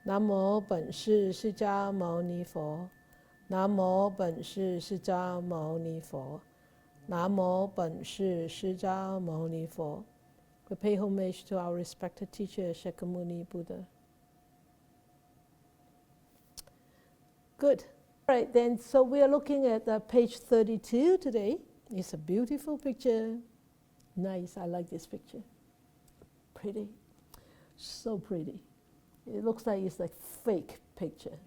南无本师释迦牟尼佛。南无本师释迦牟尼佛。南无本师释迦牟尼佛。We pay homage to our respected teacher, Shakyamuni Buddha. Good. All right, then, so we are looking at page 32 today. It's a beautiful picture. Nice, I like this picture. Pretty, so pretty. It looks like it's like fake picture.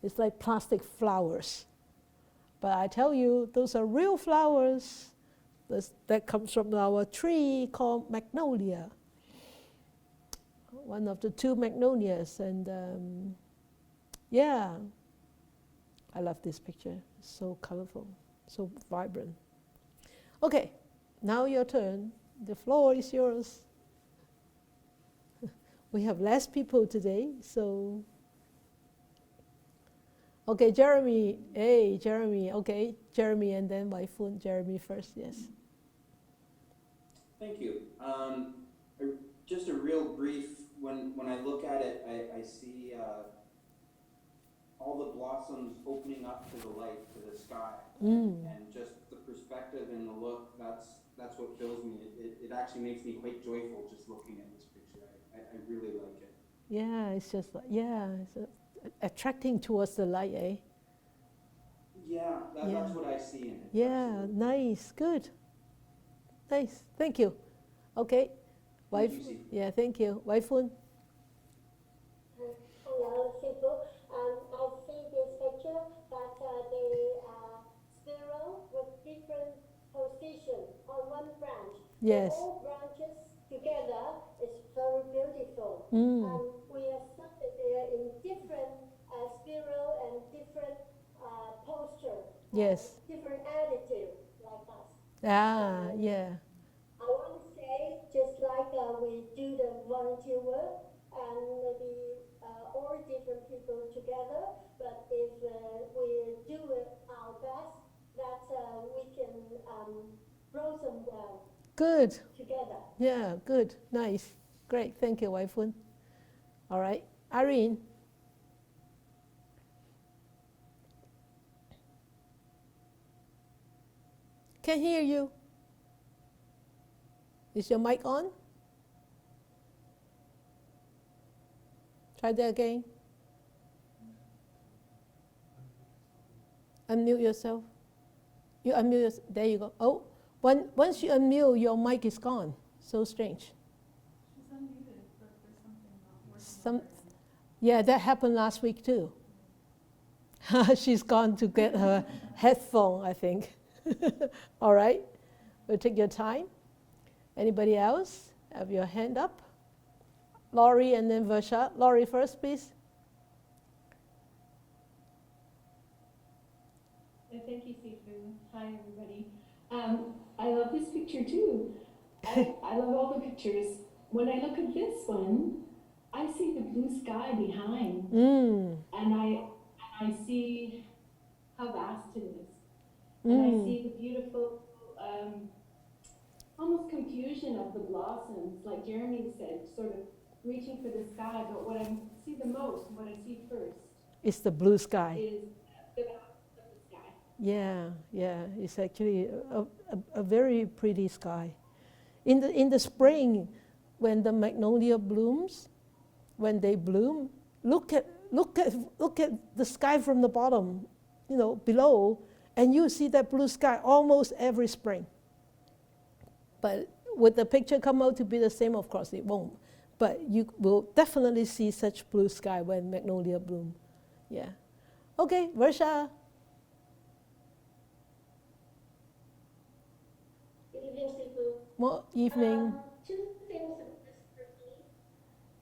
It's like plastic flowers. But I tell you, those are real flowers. That comes from our tree called magnolia. One of the two magnolias. And yeah, I love this picture. It's so colorful, so vibrant. Okay, now your turn. The floor is yours. We have less people today, so... Okay, Jeremy. Hey, Jeremy. Okay, Jeremy and then Waifun. Jeremy first, yes. Thank you. Just a real brief, when I look at it, I see all the blossoms opening up to the light, to the sky. And just the perspective and the look, that's what fills me. It actually makes me quite joyful just looking at this picture. I really like it. Yeah, it's just like, it's attracting towards the light, eh? Yeah, that's what I see in it. Yeah, absolutely. Nice, good. Nice, thank you. Okay, Thank you, Sifu. Yeah, thank you. Waifun? Hello, Sifu. I see this picture that the sparrow with different position on one branch. Yes. So all branches together is very beautiful. We are something there in different sparrow and different posture. Yes. Different attitude like us. Yeah. I want to say, just like we do the volunteer work, and maybe all different people together, but if we do it our best, that we can blossom well. Good. Together. Yeah, good. Nice. Great. Thank you, Waifun. All right. Irene? Can't hear you. Is your mic on? Try that again. Unmute yourself. You unmute yourself. There you go. Oh, once you unmute, your mic is gone. So strange. She's unmuted, but there's something not working. Yeah, that happened last week too. She's gone to get her headphone, I think. All right. We'll take your time. Anybody else? Have your hand up. Laurie and then Versha. Laurie first, please. Thank you, Sifu. Hi, everybody. I love this picture too. I love all the pictures. When I look at this one, I see the blue sky behind, and I see how vast it is, and I see the beautiful, almost confusion of the blossoms, like Jeremy said, sort of reaching for the sky. But what I see the most, what I see first, It's the blue sky. is the vastness of the sky. Yeah. It's actually a very pretty sky. In the spring, when the magnolia blooms, when they bloom, look at the sky from the bottom, below, and you see that blue sky almost every spring. But would the picture come out to be the same? Of course it won't. But you will definitely see such blue sky when magnolia bloom. Yeah. Okay, Versha. Good evening, Sifu. More evening. Two things of this for me.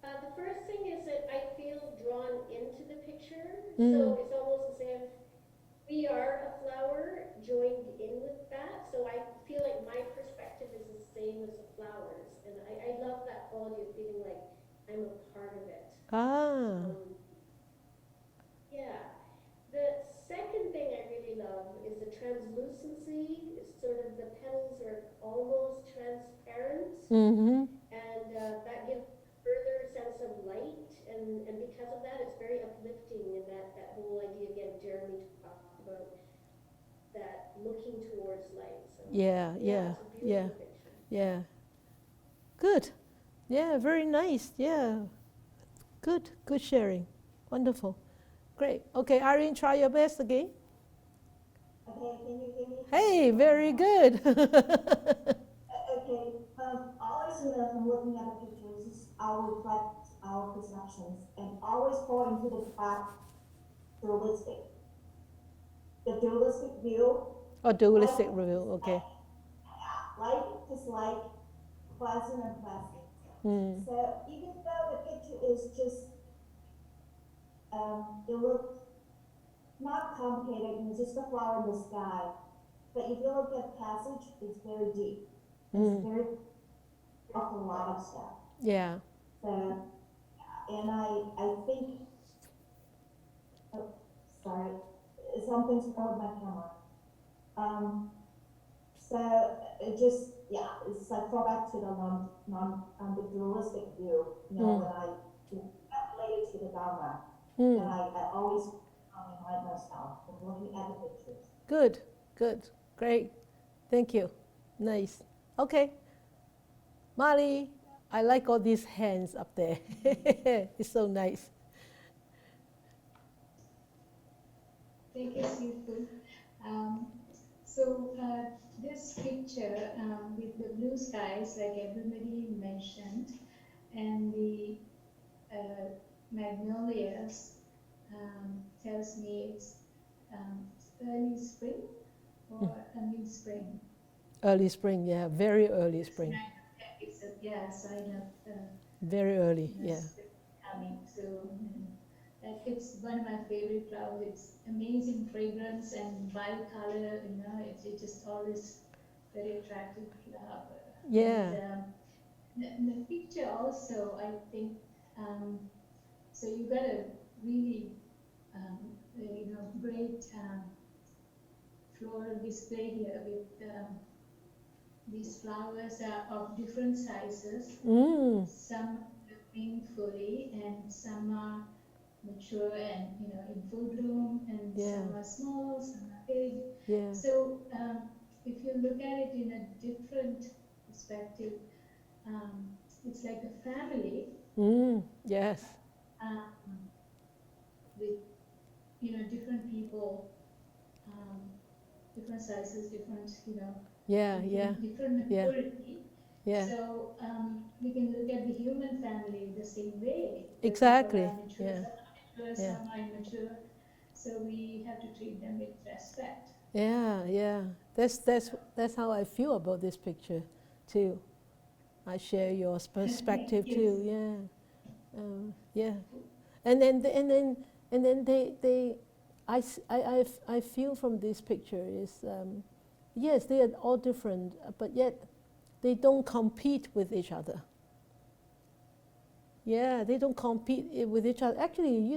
The first thing is that I feel drawn into the picture. So it's almost as if we are a flower joined in with that. So I feel like my perspective is the same as the flowers. And I love that quality of feeling like I'm a part of it. Yeah. The second thing I really love is the translucency. It's sort of the petals are almost transparent. And that gives further sense of light and because of that, it's very uplifting, and that whole idea, again, Jeremy talked about that looking towards light. So Yeah, yeah, it's a yeah, beautiful picture. yeah. Good. Yeah, very nice. Yeah. Good. Good sharing. Wonderful. Great. Okay, Irene, try your best again. Okay, can you hear me? Hey, very good. Okay, always when looking at the pictures, I'll reflect our perceptions and always fall into the trap dualistic. The dualistic view, Or dualistic review. Okay. like just like pleasant and pleasant. Mm. So even though the picture is just, it looks not complicated, it's just a flower in the sky. But if you look at the passage, it's very deep. It's very of a lot of stuff. Yeah. So, and I think, oh, sorry, something's wrong with my camera. So it just, yeah, it's like fall back to the dualistic view, when I related to the Dhamma, and I always remind myself of looking at the pictures. Good. Good. Great. Thank you. Nice. Okay. Mali, I like all these hands up there. It's so nice. Thank you, Sifu. So this picture with the blue skies, like everybody mentioned, and the magnolias tells me it's early spring or mid-spring. Early spring, yeah. Very early spring. It's a sign of Very early, yeah. spring coming. So that it's one of my favorite flowers. It's amazing fragrance and bicolor. It's just always very attractive flower. Yeah. And the picture also, I think. So you got a really, great floral display here with these flowers are of different sizes. Some blooming fully, and some are mature and in full bloom, and some are small, some are big. Yeah. So if you look at it in a different perspective, it's like a family. Yes. With different people, different sizes, different different maturity. Yeah. So we can look at the human family the same way. Exactly. Some are mature, some are immature. So we have to treat them with respect. Yeah, yeah. That's how I feel about this picture, too. I share your perspective too. Yeah, yeah. And then I feel from this picture is yes, they are all different, but yet they don't compete with each other. Yeah, they don't compete with each other. Actually,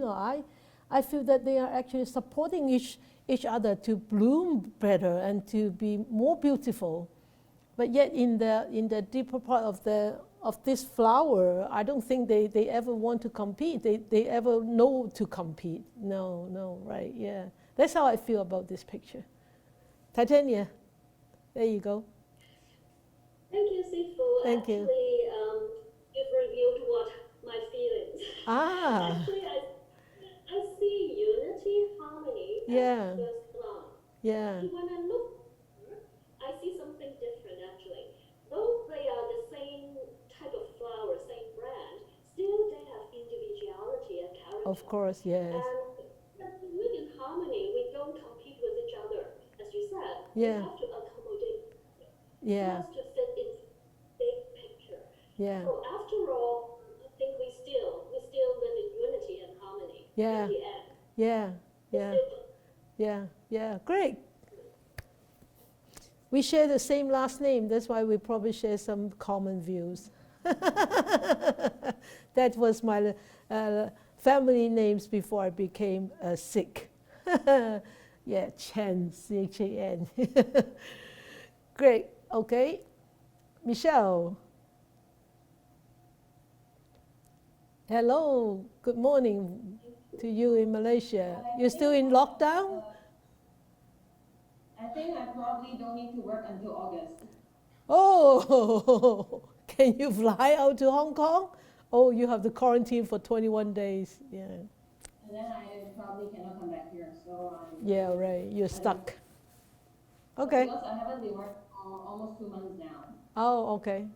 I feel that they are actually supporting each other to bloom better and to be more beautiful. But yet in the deeper part of this flower, I don't think they ever want to compete. They ever know to compete. No, right, yeah. That's how I feel about this picture. Titania, there you go. Thank you, Sifu. Thank you. Actually, you've revealed what my feelings. Actually, I see unity, harmony at first glance. Yeah. Actually, when I look, I see something different. Actually, though they are the same type of flower, same brand, still they have individuality and character. Of course, yes. And to live in harmony, we don't compete with each other, as you said. Yeah. We have to accommodate. Yeah. Just to fit into the big picture. Yeah. So after all, I think we still live in unity and harmony. Yeah. In the end. Yeah. Great. We share the same last name. That's why we probably share some common views. That was my family names before I became Sikh. Yeah, Chen, C-H-A-N. Great. Okay. Michelle. Hello, good morning to you in Malaysia. You're still in lockdown? I think I probably don't need to work until August. Oh, can you fly out to Hong Kong? Oh, you have to quarantine for 21 days. Yeah. And then I probably cannot come back here, so Yeah, right. You're stuck. Okay. Because I haven't been working for almost 2 months now. Oh, okay.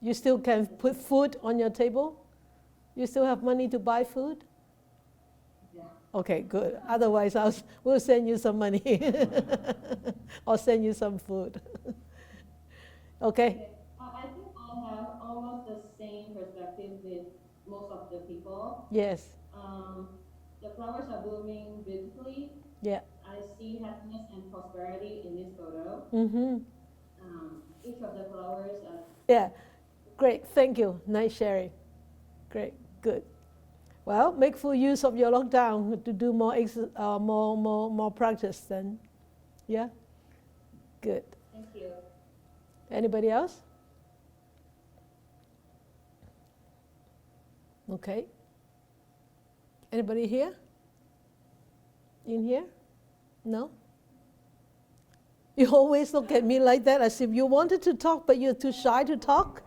You still can put food on your table? You still have money to buy food? Yeah. Okay, good. Otherwise, we'll send you some money. Or send you some food. Okay. I think I have almost the same perspective with most of the people. Yes. The flowers are blooming beautifully. Yeah. I see happiness and prosperity in this photo. Mm-hmm. Each of the flowers are. Yeah. Great. Thank you. Nice sharing. Great. Good. Well, make full use of your lockdown to do more practice then. Yeah? Good. Thank you. Anybody else? Okay. Anybody here? In here? No? You always look at me like that as if you wanted to talk but you're too shy to talk.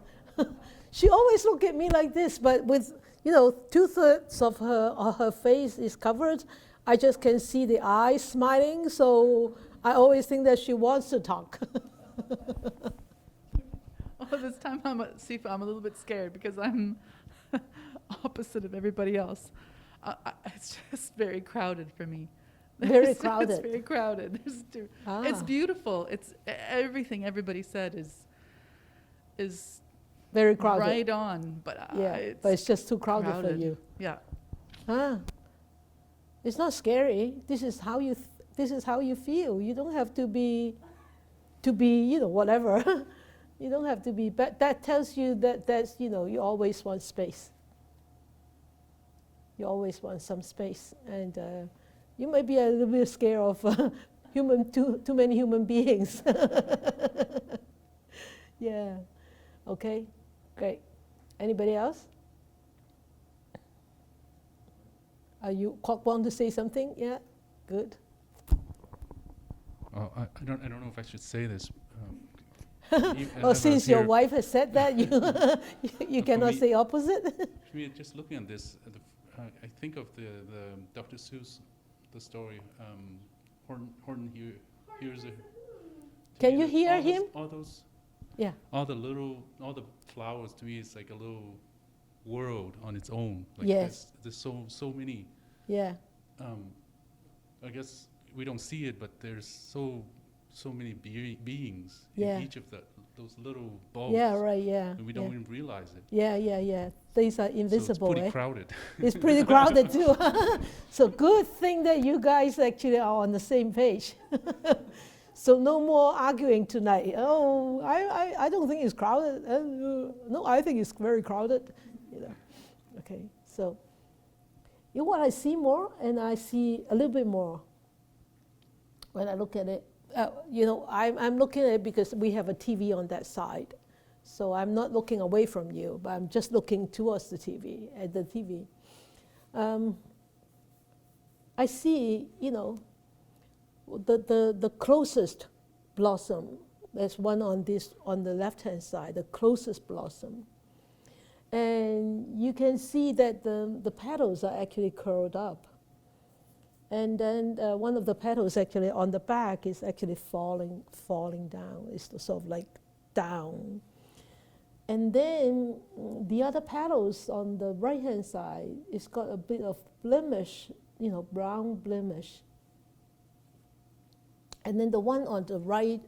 She always look at me like this, but with, 2/3 of her face is covered. I just can see the eyes smiling, so I always think that she wants to talk. Well, this time I'm a little bit scared because I'm opposite of everybody else. It's just very crowded for me. Very It's crowded. very crowded. It's beautiful. It's everything everybody said is Very crowded. right on, but But it's just too crowded for you. Yeah. It's not scary. This is how you feel. You don't have to be whatever. You don't have to be. But that tells you that's you always want space. You always want some space, and you might be a little bit scared of too many human beings. Yeah. Okay. Great. Anybody else? Are you want to say something? Yeah. Good. I don't know if I should say this. Since your wife has said that, you cannot say opposite. For me, just looking at this, I think of the Dr. Seuss, the story. Horton hears a. Can you hear him? All those. Yeah. All the flowers to me is like a little world on its own. Like Yes. There's so many. Yeah. I guess we don't see it, but there's so many beings Yeah. in each of those little balls. Yeah. Right. Yeah. And we don't even realize it. Yeah. These are invisible. So it's pretty crowded. It's pretty crowded too. So good thing that you guys actually are on the same page. So no more arguing tonight. Oh, I don't think it's crowded. No, I think it's very crowded. Okay, so what I see more, and I see a little bit more when I look at it. I'm looking at it because we have a TV on that side. So I'm not looking away from you, but I'm just looking towards the TV, at the TV. I see, the closest blossom. There's one on the left-hand side, the closest blossom. And you can see that the petals are actually curled up. And then one of the petals actually on the back is actually falling down. It's sort of like down. And then the other petals on the right-hand side, it's got a bit of blemish, brown blemish. And then the one on the right,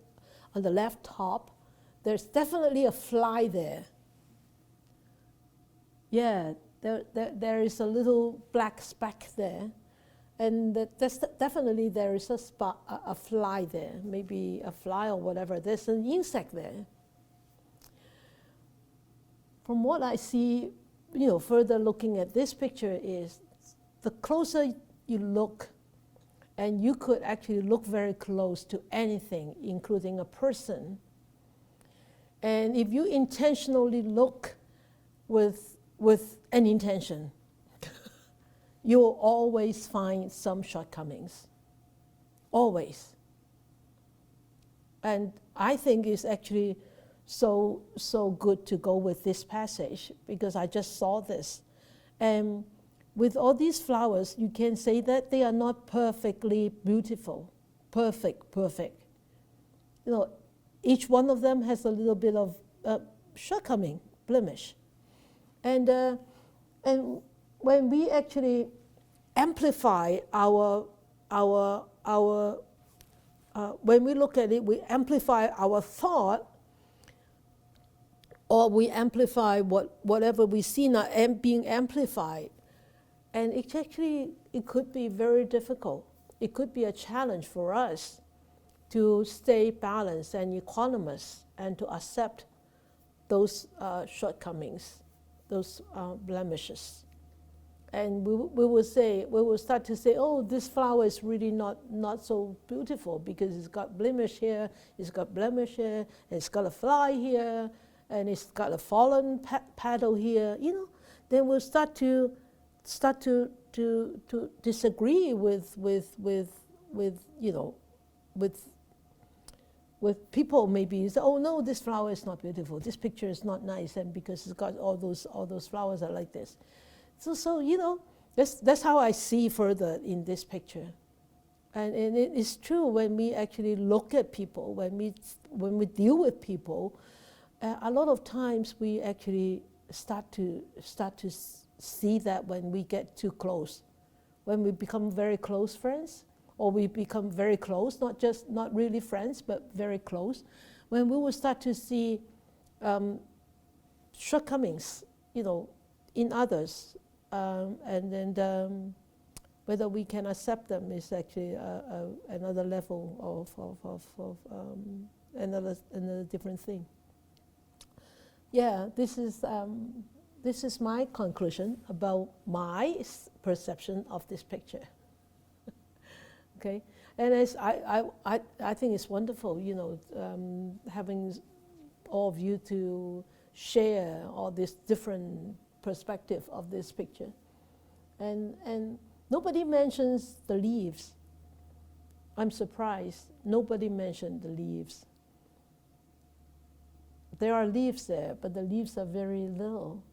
on the left top, there's definitely a fly there. Yeah, there is a little black speck there. And definitely there is a fly there, maybe a fly or whatever. There's an insect there. From what I see, further looking at this picture is the closer you look, and you could actually look very close to anything, including a person. And if you intentionally look with with an intention, you will always find some shortcomings. Always. And I think it's actually so good to go with this passage, because I just saw this. And with all these flowers, you can say that they are not perfectly beautiful, perfect. You know, each one of them has a little bit of shortcoming, blemish. And when we actually amplify when we look at it, we amplify our thought, or we amplify whatever we see now being amplified. And it could be very difficult. It could be a challenge for us to stay balanced and equanimous and to accept those shortcomings, those blemishes. And we will start to say, oh, this flower is really not so beautiful because it's got blemish here, it's got blemish here, and it's got a fly here, and it's got a fallen petal here. You know, then we'll start to disagree with people. Maybe say, oh no, this flower is not beautiful, this picture is not nice, and because it's got all those flowers are like this. So you know, that's how I see further in this picture. And it is true when we actually look at people, when we deal with people, a lot of times we actually start to see that when we get too close, when we become very close friends, or we become very close, not really friends, but very close, when we will start to see shortcomings, you know, in others, and then whether we can accept them is actually another level of another different thing. Yeah, this is my conclusion about my perception of this picture. Okay, and as I think it's wonderful, you know, having all of you to share all this different perspective of this picture, and nobody mentions the leaves. I'm surprised nobody mentioned the leaves. There are leaves there, but the leaves are very little.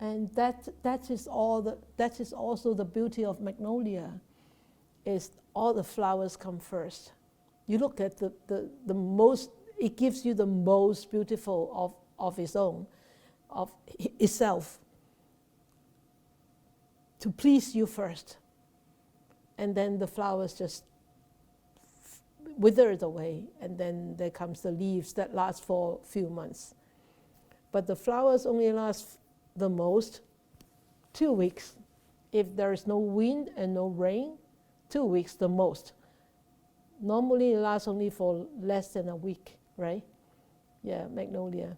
And that is also the beauty of magnolia, is all the flowers come first. You look at the most, it gives you the most beautiful of its own, of itself, to please you first. And then the flowers just withered away, and then there comes the leaves that last for a few months. But the flowers only last the most 2 weeks. If there is no wind and no rain, 2 weeks the most. Normally it lasts only for less than a week, right? Yeah, magnolia.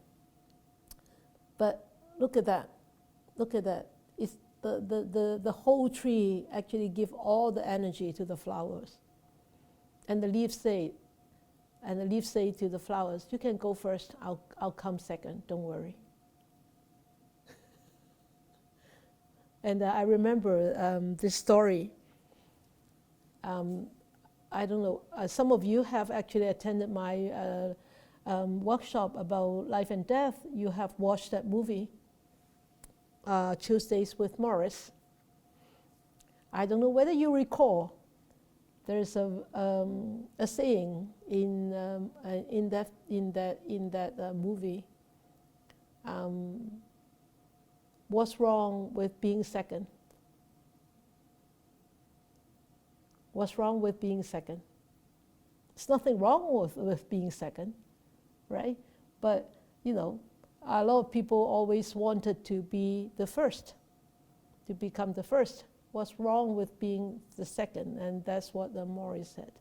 But look at that. Look at that. It's the whole tree actually give all the energy to the flowers. And the leaves say to the flowers, you can go first, I'll come second, don't worry. And I remember this story. I don't know, some of you have actually attended my workshop about life and death. You have watched that movie, Tuesdays with Morris. I don't know whether you recall, there's a saying in that movie. What's wrong with being second? What's wrong with being second? There's nothing wrong with being second, right? But, you know, a lot of people always wanted to be the first, to become the first. What's wrong with being the second? And that's what the Morris said.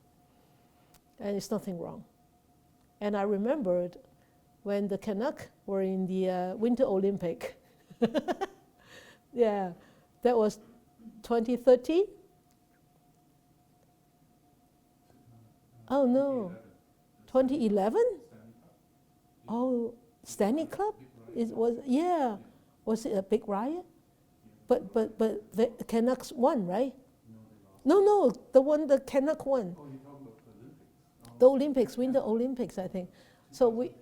And it's nothing wrong. And I remembered when the Canucks were in the Winter Olympic. Yeah, that was 2013. Oh no, 2011? Oh, Stanley Club? It was Was it a big riot? But the Canucks won, right? No, the one, the Canuck won. Oh, you're talking about the Olympics? The Olympics, Winter Olympics, I think. So we,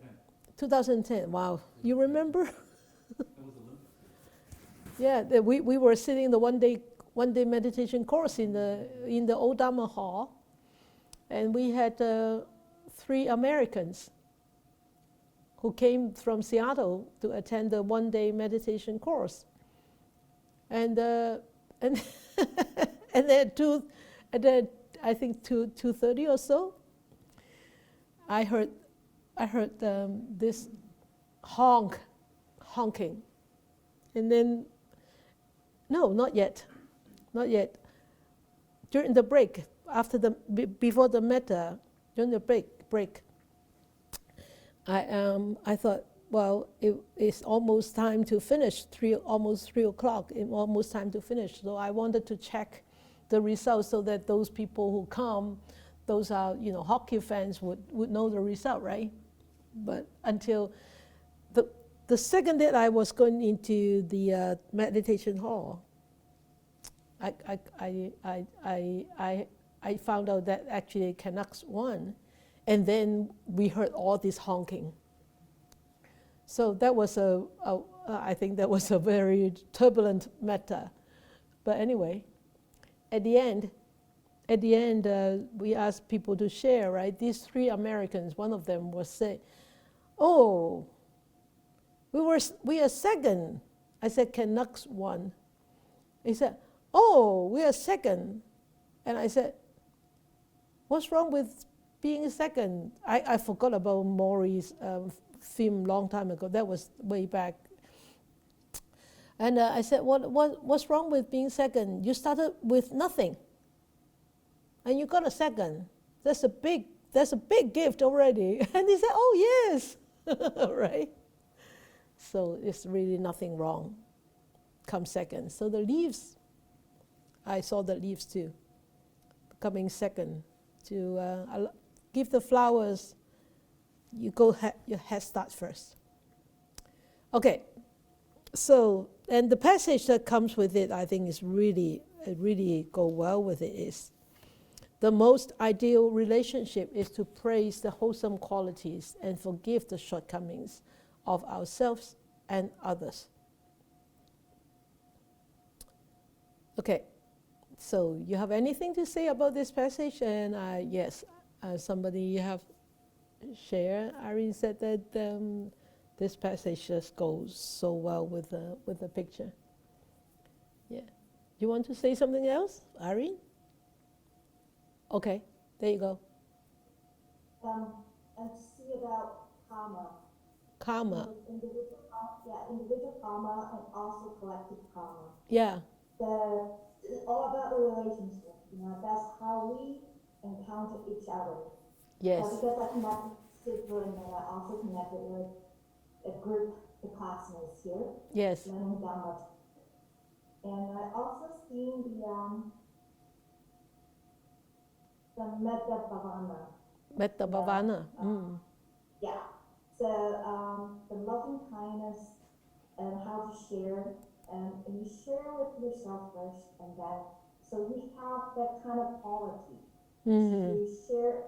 2010, wow. You remember? That was Olympics. Yeah, we were sitting in the one day meditation course in the old Dhamma hall, and we had 3 Americans who came from Seattle to attend the one day meditation course, and and then I think 2:30 or so, I heard this honking, and then no, not yet. During the break, before the metta, during the break, I thought, well, it's almost time to finish. Almost 3 o'clock. Almost time to finish. So I wanted to check the results so that those people who come, those are hockey fans would know the result, right? But until the second that I was going into the meditation hall, I found out that actually Canucks won, and then we heard all this honking. So that was I think that was a very turbulent matter. But anyway, at the end, we asked people to share, right? These 3 Americans, one of them was saying, "Oh, we are second." I said, "Canucks won." He said, "Oh, we are second." And I said, "What's wrong with being second?" I forgot about Maury's film long time ago. That was way back. And I said, what's wrong with being second? You started with nothing, and you got a second. That's a big gift already. And he said, "Oh yes," right? So it's really nothing wrong. Come second. So the leaves, I saw the leaves too, coming second. To give the flowers, you go your head start first. Okay, so, and the passage that comes with it, I think is really go well with it, is the most ideal relationship is to praise the wholesome qualities and forgive the shortcomings of ourselves and others. Okay, so you have anything to say about this passage? And yes, somebody have share. Irene said that this passage just goes so well with the picture. Yeah, you want to say something else, Irene? Okay, there you go. And see about karma. Karma. Individual karma and also collective karma. Yeah. It's all about the relationship. That's how we encounter each other. Yes. Because I connected with Sidra, and then I also connected with a group, the classmates here. Yes. Learning Dhamma. And I also seen the Metta Bhavana. Metta Bhavana. Yeah. So the loving kindness and how to share, and you share with yourself first, and then so we have that kind of quality. You share,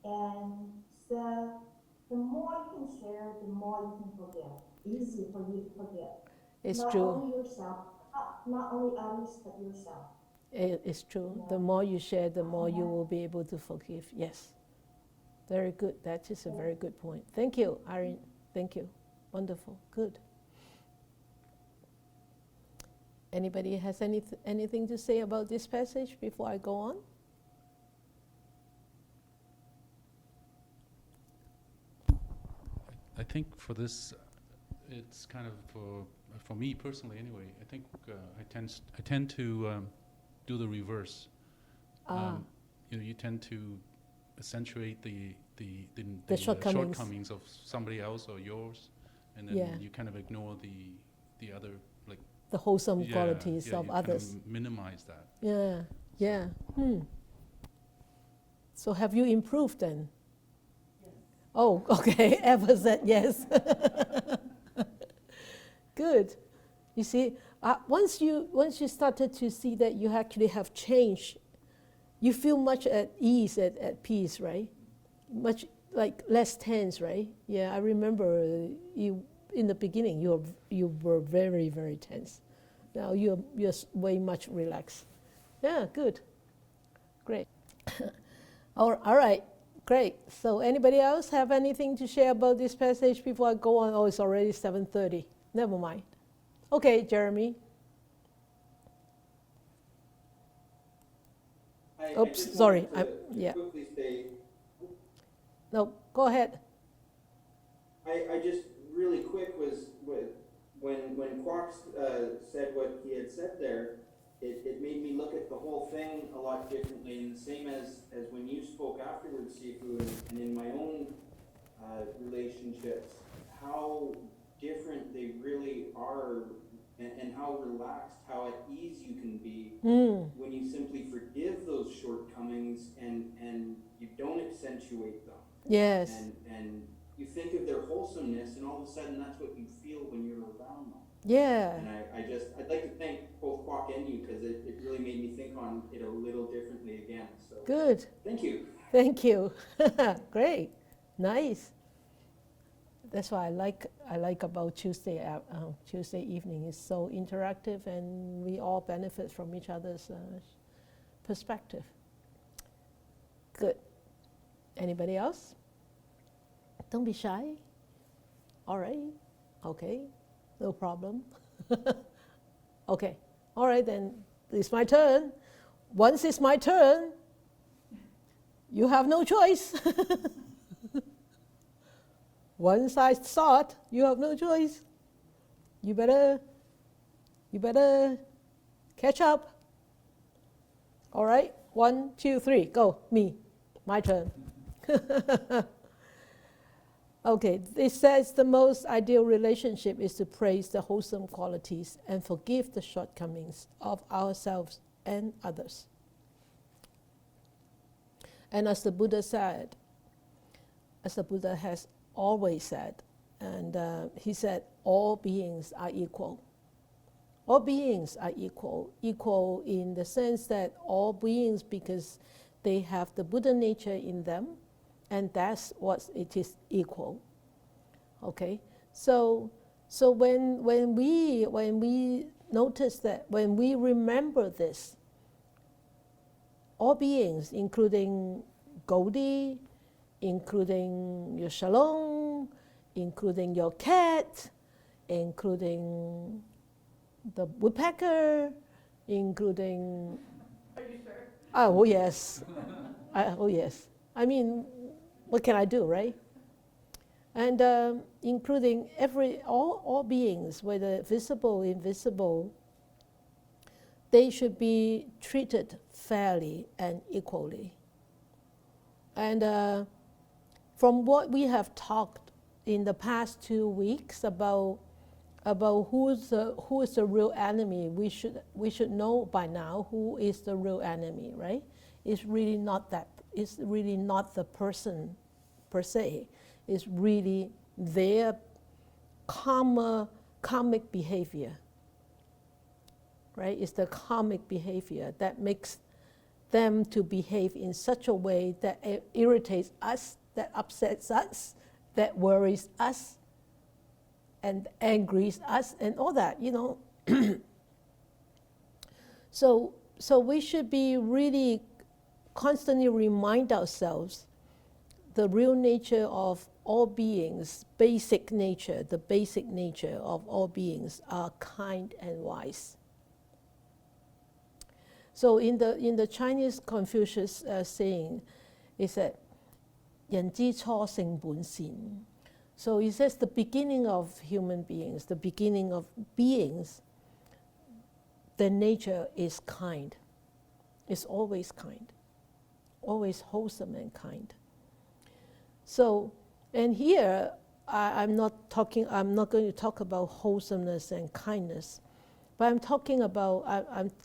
and so the more you can share, the more you can forgive. Easy for you to forgive. It's not true. Only yourself, not only others, but yourself. It's true. The more you share, the more you will be able to forgive. Yes. Very good. That is a very good point. Thank you, Irene. Thank you. Wonderful. Good. Anybody has anything to say about this passage before I go on? I think for this, it's kind of for me personally anyway. I think I tend to do the reverse. You tend to accentuate the shortcomings of somebody else or yours, and then you kind of ignore the other, like the wholesome qualities of others. Kind of minimize that. Yeah. So have you improved then? Yes. Oh, okay. Eva said yes. Good. You see, once you started to see that you actually have changed, you feel much at ease, at peace, right? Much like less tense, right? Yeah, I remember you in the beginning. You were very, very tense. Now you're way much relaxed. Yeah, good, great. All right, great. So anybody else have anything to share about this passage before I go on? Oh, it's already 7:30. Never mind. Okay, Jeremy. I Oops, just sorry. wanted to Yeah. quickly say, No, go ahead. I just really quick was when Kwok said what he had said there, it made me look at the whole thing a lot differently, and the same as when you spoke afterwards, Sifu, and in my own relationships, how different they really are, and how relaxed, how at ease you can be when you simply forgive those shortcomings and you don't accentuate them. Yes. And you think of their wholesomeness, and all of a sudden that's what you feel when you're around them. Yeah. And I'd like to thank both Kwok and you, because it really made me think on it a little differently again. So Good. thank you. Thank you. Great. Nice. That's what I like about Tuesday evening. It's so interactive, and we all benefit from each other's perspective. Good. Anybody else? Don't be shy. All right. Okay. No problem. Okay. All right, then it's my turn. Once it's my turn, you have no choice. Once I start, you have no choice. You better catch up. All right? 1, 2, 3, go. Me. My turn. Okay, it says the most ideal relationship is to praise the wholesome qualities and forgive the shortcomings of ourselves and others. And as the Buddha said, as the Buddha has always said, and he said, all beings are equal. All beings are equal. Equal in the sense that all beings, because they have the Buddha nature in them, and that's what it is, equal. Okay, so when we notice that, when we remember this, all beings, including Goldie, including your Shalom, including your cat, including the woodpecker, including. Are you sure? Oh yes, oh yes. I mean, what can I do, right? And including all beings, whether visible, invisible, they should be treated fairly and equally. And from what we have talked in the past 2 weeks about who is the real enemy, we should know by now who is the real enemy, right? It's really not that. It's really not the person per se. It's really their karmic behavior, right? It's the karmic behavior that makes them to behave in such a way that irritates us, that upsets us, that worries us, and angers us, and all that, you know. So we should be really constantly remind ourselves the real nature of all beings, basic nature, the basic nature of all beings are kind and wise. So in the Chinese Confucius saying, it said, 人之初性本善. So it says the beginning of human beings, the beginning of beings, their nature is kind. It's always kind, always wholesome and kind. So, and here I'm not going to talk about wholesomeness and kindness, but I'm talking about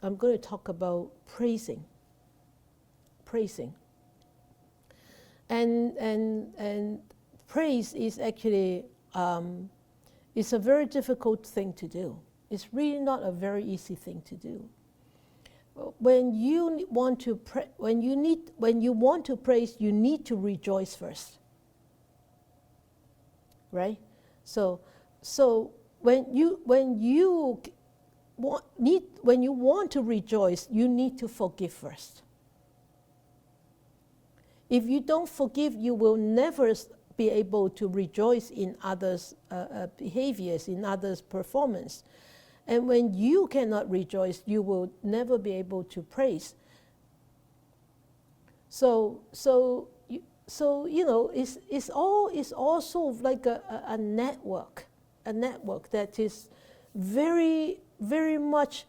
I'm going to talk about praising. And praise is actually It's a very difficult thing to do. It's really not a very easy thing to do. When you want to when you want to praise, you need to rejoice first, right? So when you want to rejoice, you need to forgive first. If you don't forgive, you will never be able to rejoice in others' behaviors, in others' performance. And when you cannot rejoice, you will never be able to praise. So you know, it's also like a network that is very, very much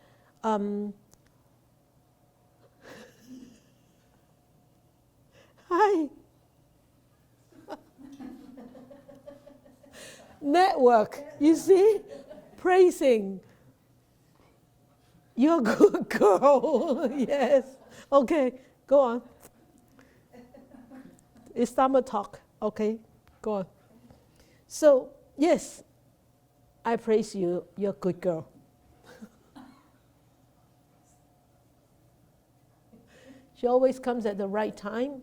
hi. Network, you see? Praising. You're a good girl. Yes. Okay, go on. It's Dhamma talk. Okay, go on. So, yes, I praise you. You're a good girl. She always comes at the right time.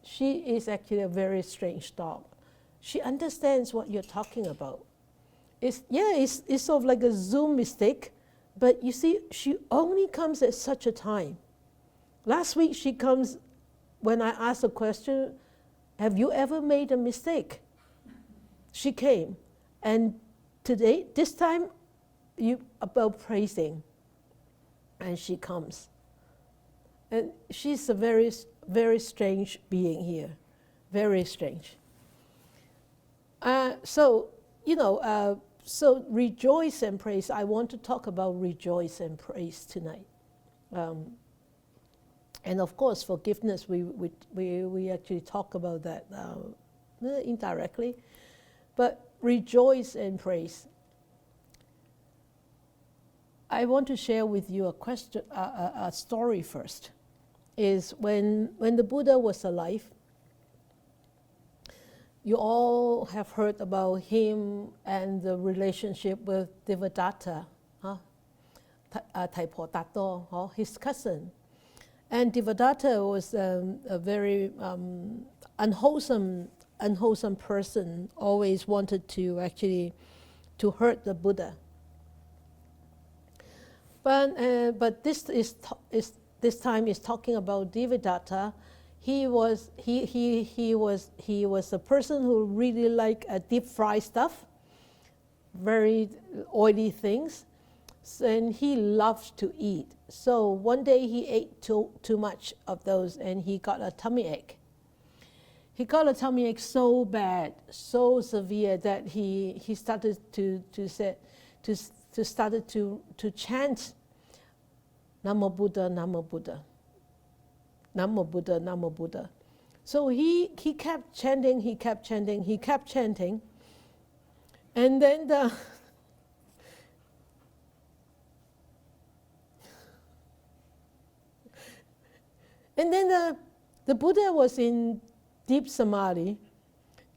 She is actually a very strange dog. She understands what you're talking about. It's sort of like a Zoom mistake, but you see, she only comes at such a time. Last week she comes when I asked a question, have you ever made a mistake? She came. And today, this time, about praising. And she comes. And she's a very, very strange being here. Very strange. So rejoice and praise. I want to talk about rejoice and praise tonight. And of course, forgiveness, we actually talk about that indirectly. But rejoice and praise. I want to share with you a story first. Is when the Buddha was alive, you all have heard about him and the relationship with Devadatta, Thaipo Tato, his cousin. And Devadatta was a very unwholesome person, always wanted to actually to hurt the Buddha. But this time is talking about Devadatta. He was a person who really liked deep fried stuff, very oily things, and he loved to eat. So one day he ate too much of those, and he got a tummy ache. He got a tummy ache so bad, so severe that he started to chant Namo Buddha, Namo Buddha. Namo Buddha, Namo Buddha. So he kept chanting, and then the Buddha was in deep samadhi,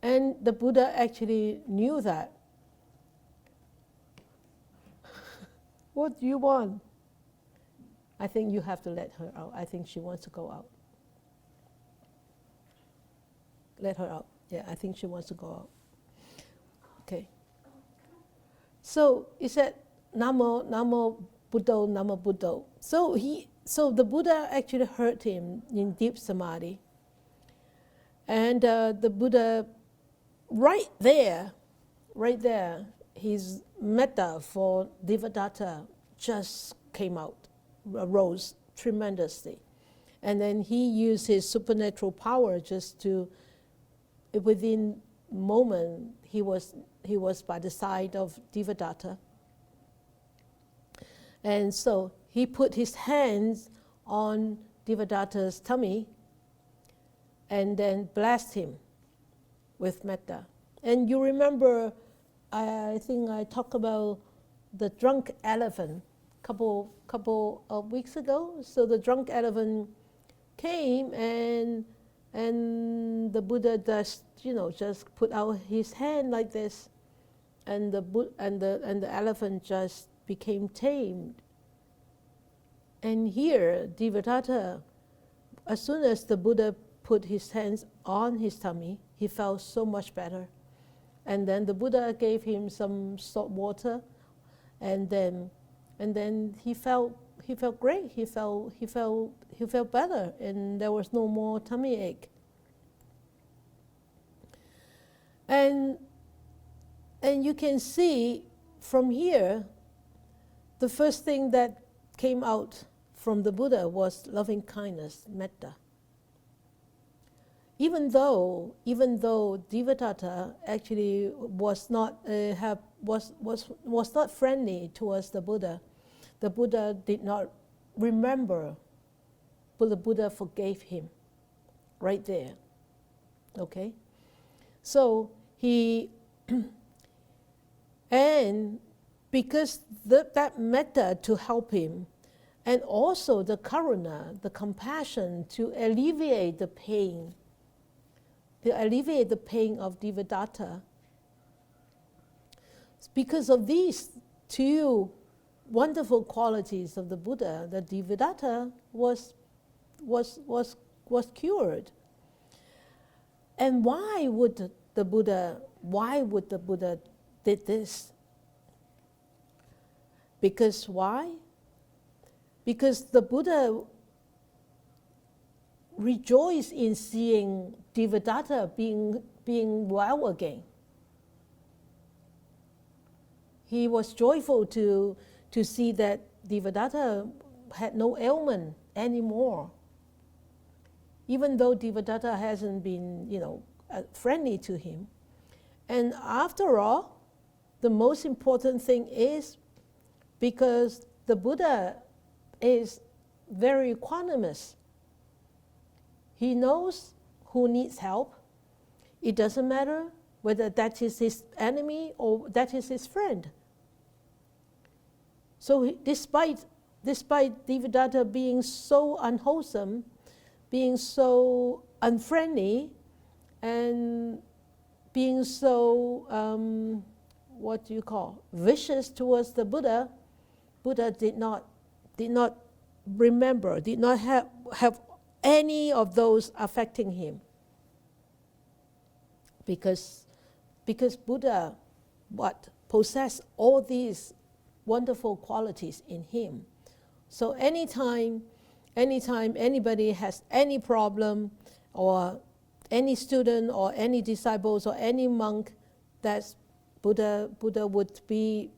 and the Buddha actually knew that. What do you want? I think you have to let her out. I think she wants to go out. Let her out. Yeah, I think she wants to go out. Okay. So he said, Namo, Namo Buddho, Namo Buddho. So the Buddha actually heard him in deep samadhi. And the Buddha, right there, his metta for Devadatta just came out. Arose tremendously, and then he used his supernatural power just to, within moment, he was by the side of Devadatta, and so he put his hands on Devadatta's tummy, and then blessed him with metta. And you remember, I think I talked about the drunk elephant couple of weeks ago. So the drunk elephant came, and the Buddha just put out his hand like this, and the elephant just became tamed. And here, Devadatta, as soon as the Buddha put his hands on his tummy, he felt so much better. And then the Buddha gave him some salt water, and then he felt great. He felt better, and there was no more tummy ache. And you can see from here, the first thing that came out from the Buddha was loving kindness, metta. Even though Devadatta actually was not friendly towards the Buddha did not remember, but the Buddha forgave him right there. Okay, so he and because that metta to help him, and also the karuna, the compassion to alleviate the pain. To alleviate the pain of Devadatta. Because of these two wonderful qualities of the Buddha, that Devadatta was cured. And why would the Buddha did this? Because why? Because the Buddha rejoiced in seeing Devadatta being well again. He was joyful to see that Devadatta had no ailment anymore. Even though Devadatta hasn't been, friendly to him. And after all, the most important thing is because the Buddha is very equanimous. He knows who needs help. It doesn't matter whether that is his enemy or that is his friend. So despite Devadatta being so unwholesome, being so unfriendly, and being so, vicious towards the Buddha, Buddha did not remember, did not have any of those affecting him. Because Buddha possessed all these wonderful qualities in him. So anytime anybody has any problem, or any student or any disciples or any monk, that's Buddha would be,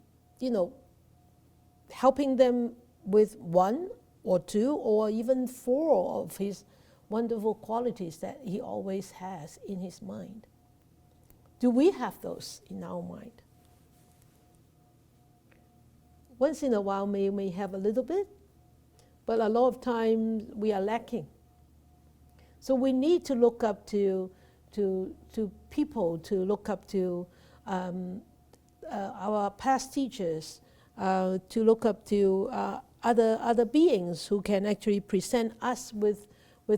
helping them with one or two or even four of his wonderful qualities that he always has in his mind. Do we have those in our mind? Once in a while we may have a little bit, but a lot of times we are lacking. So we need to look up to people, to look up to our past teachers, to look up to other beings who can actually present us with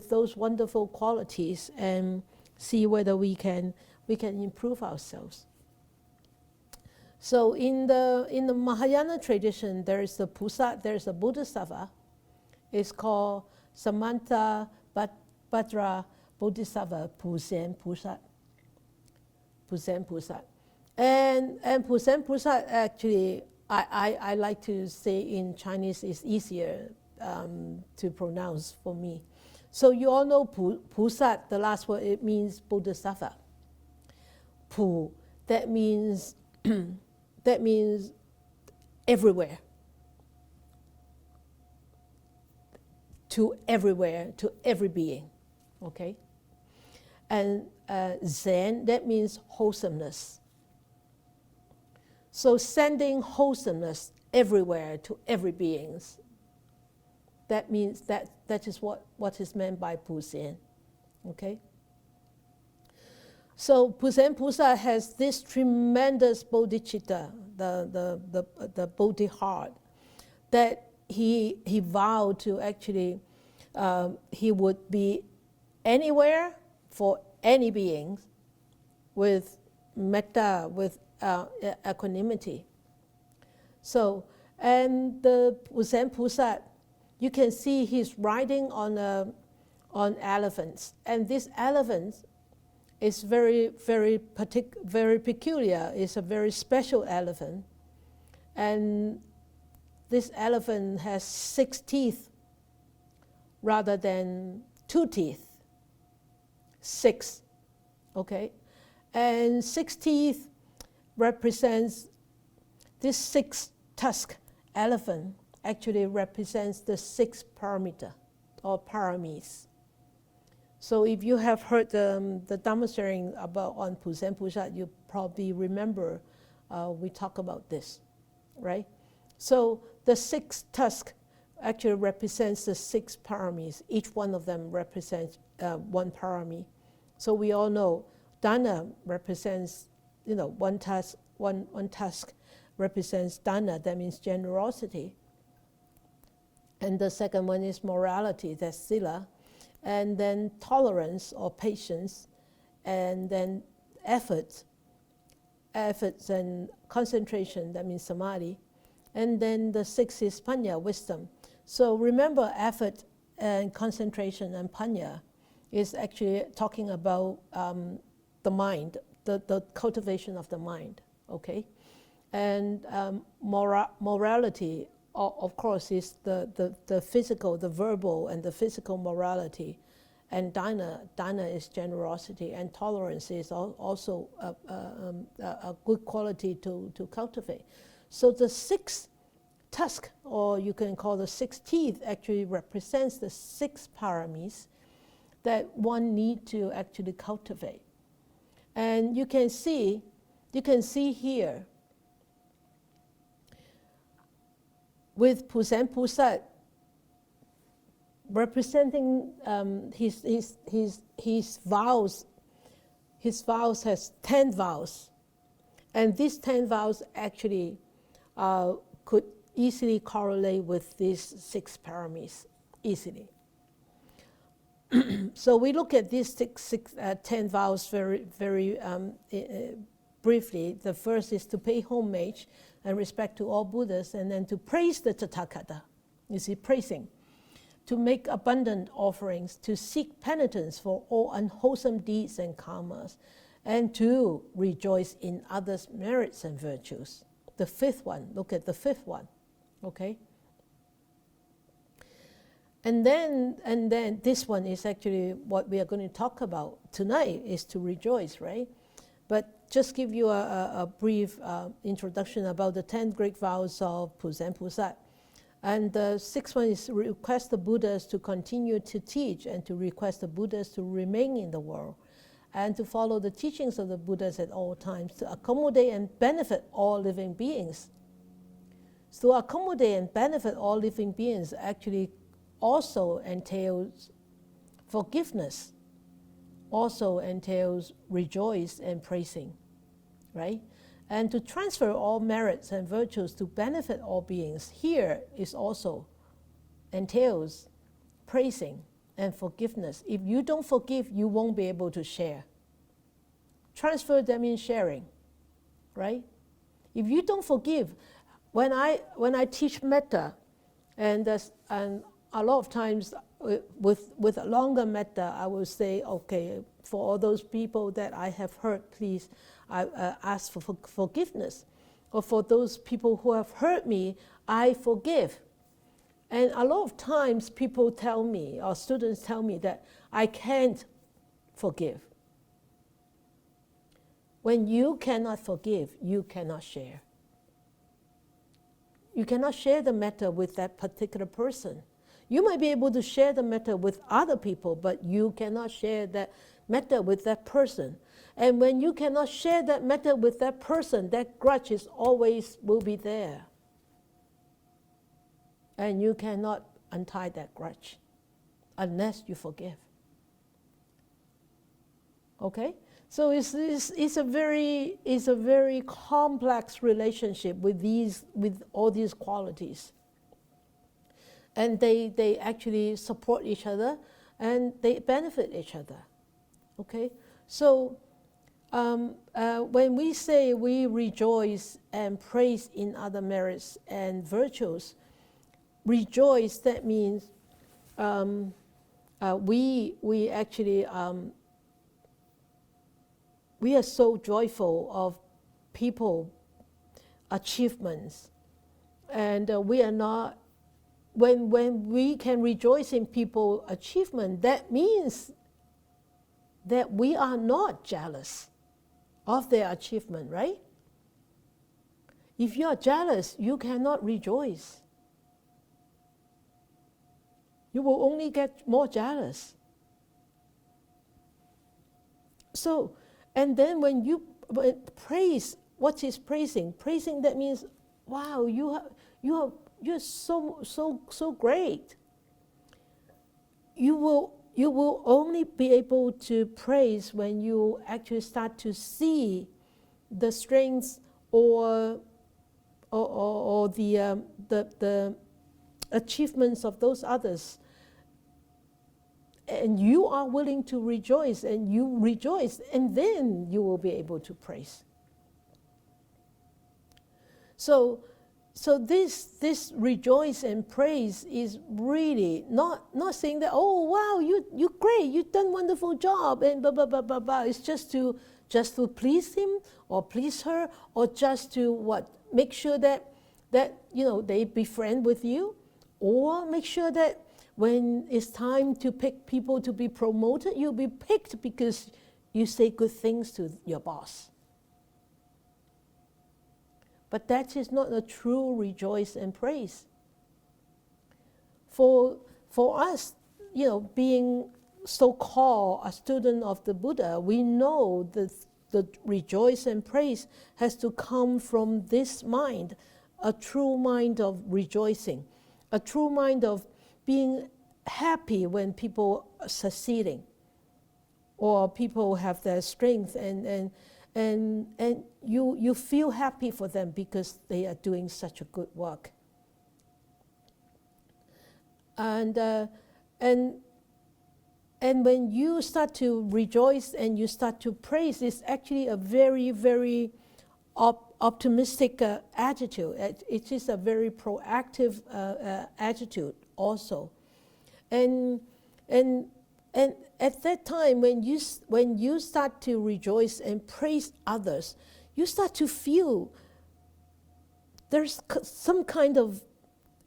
those wonderful qualities and see whether we can improve ourselves. So in the Mahayana tradition, there is a Bodhisattva. It's called Samanta Bhadra Bodhisattva Pusen Pusat. And Pusen Pusat actually, I like to say in Chinese is easier to pronounce for me. So you all know Pusat, the last word, it means Bodhisattva. Pu, that means everywhere. To everywhere, to every being, okay? And Zen, that means wholesomeness. So sending wholesomeness everywhere to every being. That means that is what is meant by Pusen, okay? So Pusen Pusa has this tremendous bodhicitta, the bodhi heart, that he vowed to actually, he would be anywhere for any beings with metta, with equanimity. So, and the Zen Pusat, you can see he's riding on elephants, and this elephant is very peculiar. It's a very special elephant, and this elephant has 6 teeth rather than 2 teeth. 6, okay? And 6 teeth represents, this 6 tusk elephant actually represents the 6 paramita or paramis. So if you have heard the Dhamma sharing about on Zen Pusat, you probably remember we talk about this, right? So the 6 tusk actually represents the 6 paramis. Each one of them represents 1 parami. So we all know Dana represents, one tusk represents Dana, that means generosity. And the second one is morality, that's Sila. And then tolerance or patience, and then efforts and concentration, that means Samadhi. And then the 6th is Panya, wisdom. So remember, effort and concentration and Panya is actually talking about the mind, the cultivation of the mind, okay? And morality, of course, is the physical, the verbal and the physical morality. And dana is generosity, and tolerance is also a good quality to cultivate. So the 6 tusk, or you can call the 6 teeth, actually represents the 6 paramis that one need to actually cultivate. And you can see here, with Zen Pusat representing his vows. His vows has 10 vows, and these 10 vows actually could easily correlate with these 6 paramis, easily. So we look at these 10 vows very briefly. The first is to pay homage and respect to all Buddhas, and then to praise the Tathagata. You see, praising. To make abundant offerings, to seek penitence for all unwholesome deeds and karmas, and to rejoice in others' merits and virtues. The 5th one, look at the 5th one, okay? And then this one is actually what we are going to talk about tonight, is to rejoice, right? But just give you a brief introduction about the 10 great vows of Zen Pusat. And the 6th one is request the Buddhas to continue to teach, and to request the Buddhas to remain in the world, and to follow the teachings of the Buddhas at all times, to accommodate and benefit all living beings. So accommodate and benefit all living beings actually also entails forgiveness, also entails rejoice and praising, right? And to transfer all merits and virtues to benefit all beings, here is also entails praising and forgiveness. If you don't forgive, you won't be able to share. Transfer them in sharing, right? If you don't forgive, when I teach metta, and a lot of times with a longer metta, I will say, okay, for all those people that I have hurt, please ask for forgiveness. Or for those people who have hurt me, I forgive. And a lot of times people tell me, or students tell me, that I can't forgive. When you cannot forgive, you cannot share. You cannot share the metta with that particular person. You might be able to share the metta with other people, but you cannot share that metta with that person. And when you cannot share that metta with that person, that grudge is always will be there. And you cannot untie that grudge unless you forgive. Okay? So it's a very complex relationship with all these qualities. And they actually support each other, and they benefit each other. Okay? So when we say we rejoice and praise in other merits and virtues, rejoice, that means we actually we are so joyful of people achievements, and we are not. When we can rejoice in people achievement, that means that we are not jealous of their achievement, right? If you are jealous, you cannot rejoice. You will only get more jealous. So, and then when you praise, what is praising? Praising, that means, wow, you're so great. You will only be able to praise when you actually start to see the strengths or the achievements of those others, and you are willing to rejoice, and you rejoice, and then you will be able to praise. So this rejoice and praise is really not saying that, oh wow, you're great, you've done a wonderful job, and blah blah blah blah blah. It's just to please him or please her, or just to what, make sure that they befriend with you, or make sure that when it's time to pick people to be promoted, you'll be picked because you say good things to your boss. But that is not a true rejoice and praise. For us, being so-called a student of the Buddha, we know that the rejoice and praise has to come from this mind, a true mind of rejoicing, a true mind of being happy when people are succeeding, or people have their strength, and you feel happy for them because they are doing such a good work. And when you start to rejoice and you start to praise, it's actually a very, very optimistic attitude. It is a very proactive attitude also. And at that time, when you start to rejoice and praise others, you start to feel there's some kind of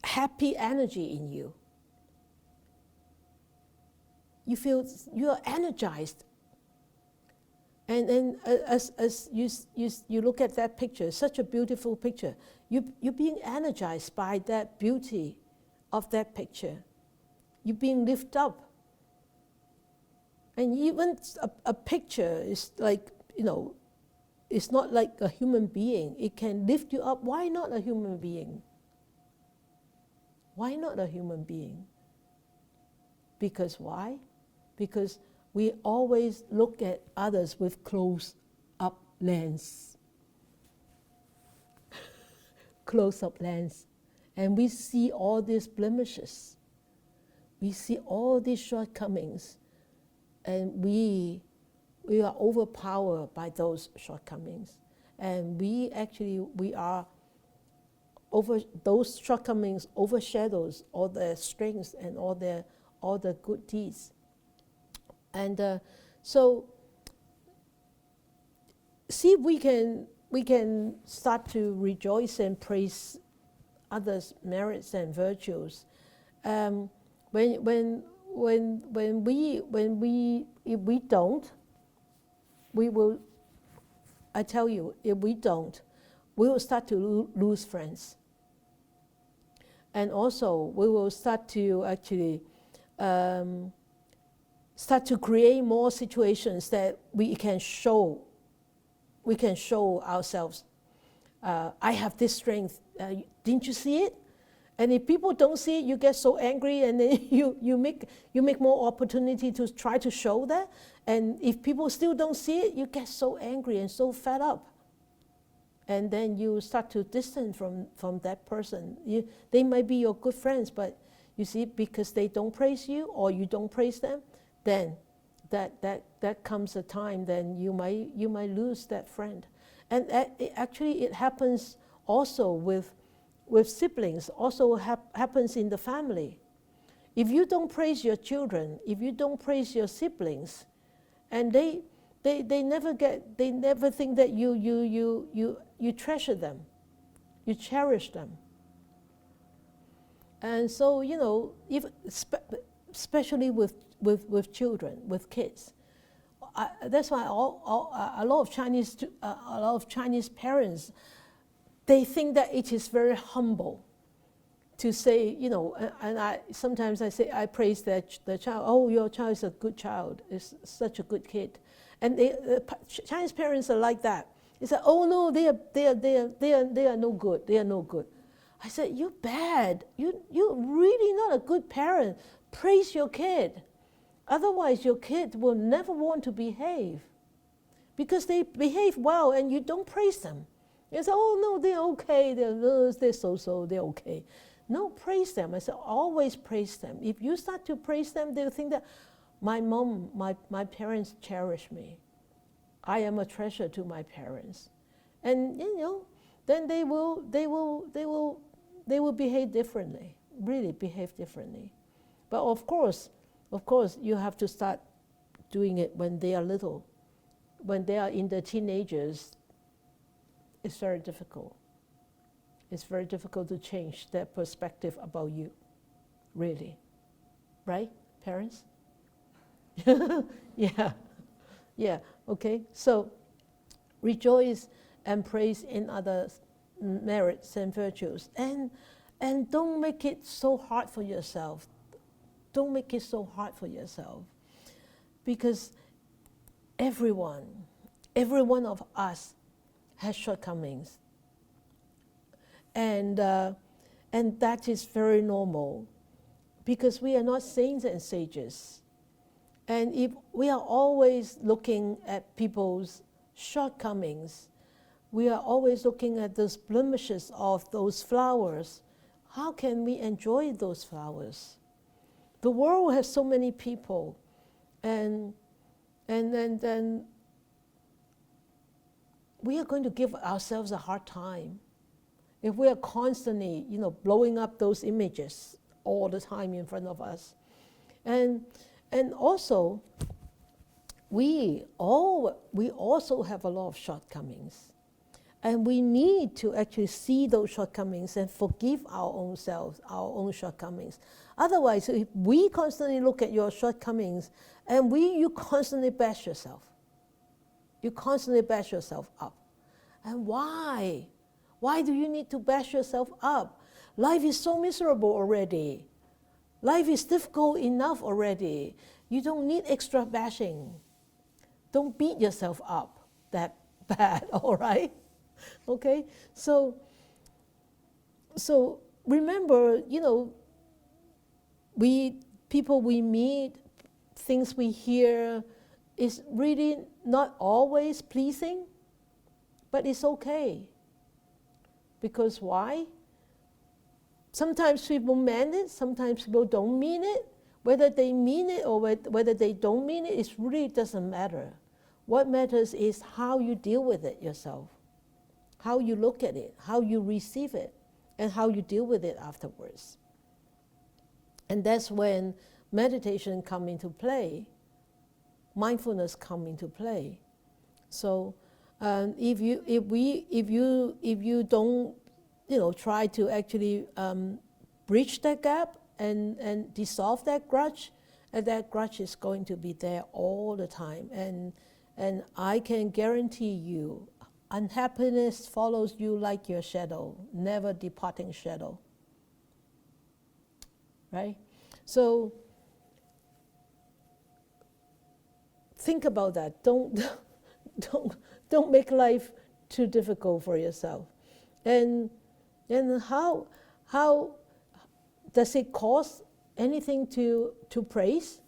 happy energy in you. You feel you are energized. And as you look at that picture, such a beautiful picture, you're being energized by that beauty of that picture. You're being lifted up. And even a picture is like, it's not like a human being. It can lift you up. Why not a human being? Why not a human being? Because why? Because we always look at others with close-up lens. Close-up lens. And we see all these blemishes. We see all these shortcomings. And we are overpowered by those shortcomings. And we are over, those shortcomings overshadows all their strengths and all the good deeds. And so, see if we can start to rejoice and praise others' merits and virtues. If we don't, we will. I tell you, if we don't, we will start to lose friends. And also, we will start to actually start to create more situations that we can show ourselves. I have this strength. Didn't you see it? And if people don't see it, you get so angry, and then you make more opportunity to try to show that. And if people still don't see it, you get so angry and so fed up. And then you start to distance from that person. They might be your good friends, but you see, because they don't praise you or you don't praise them, then that comes a time then you might lose that friend. And actually it happens also with siblings, also happens in the family. If you don't praise your children, if you don't praise your siblings, and they never think that you treasure them, you cherish them. And so, if especially with children, with kids, that's why a lot of Chinese parents, they think that it is very humble to say, and sometimes I say, I praise the child. Oh, your child is a good child. Is such a good kid. And Chinese parents are like that. They say, oh no, they are no good. They are no good. I said, you're bad. You're really not a good parent. Praise your kid. Otherwise, your kid will never want to behave, because they behave well and you don't praise them. You say, oh no, they're okay. They're so-so. They're okay. No, praise them. I said, always praise them. If you start to praise them, they'll think that my mom, my parents cherish me. I am a treasure to my parents. And then they will behave differently, really behave differently. But of course, you have to start doing it when they are little. When they are in the teenagers, it's very difficult. It's very difficult to change their perspective about you, really. Right, parents? Yeah, okay. So, rejoice and praise in others' merits and virtues. And don't make it so hard for yourself. Don't make it so hard for yourself. Because every one of us has shortcomings. And that is very normal, because we are not saints and sages. And if we are always looking at people's shortcomings, we are always looking at those blemishes of those flowers, how can we enjoy those flowers? The world has so many people, and then we are going to give ourselves a hard time if we are constantly, blowing up those images all the time in front of us. And also, we also have a lot of shortcomings. And we need to actually see those shortcomings and forgive our own selves, our own shortcomings. Otherwise, if we constantly look at your shortcomings and you constantly bash yourself. You constantly bash yourself up. And why? Why do you need to bash yourself up? Life is so miserable already. Life is difficult enough already. You don't need extra bashing. Don't beat yourself up that bad, all right? Okay? So remember, people we meet, things we hear, is really not always pleasing, but it's okay. Because why? Sometimes people mean it, sometimes people don't mean it. Whether they mean it or whether they don't mean it, it really doesn't matter. What matters is how you deal with it yourself, how you look at it, how you receive it, and how you deal with it afterwards. And that's when meditation comes into play, mindfulness comes into play. So if you don't try to actually bridge that gap and dissolve that grudge, and that grudge is going to be there all the time. And I can guarantee you, unhappiness follows you like your shadow, never departing shadow. Right? So think about that. Don't make life too difficult for yourself. And how does it cost anything to praise?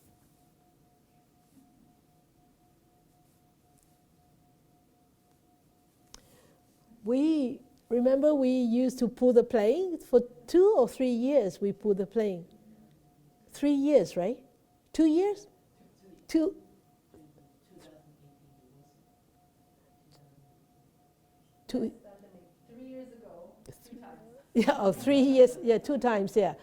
Remember we used to pull the plane? For 2 or 3 years we pulled the plane. 3 years, right? 2 years? 2 3 years ago, 2 times. Yeah, 3 years, yeah, 2 times, yeah.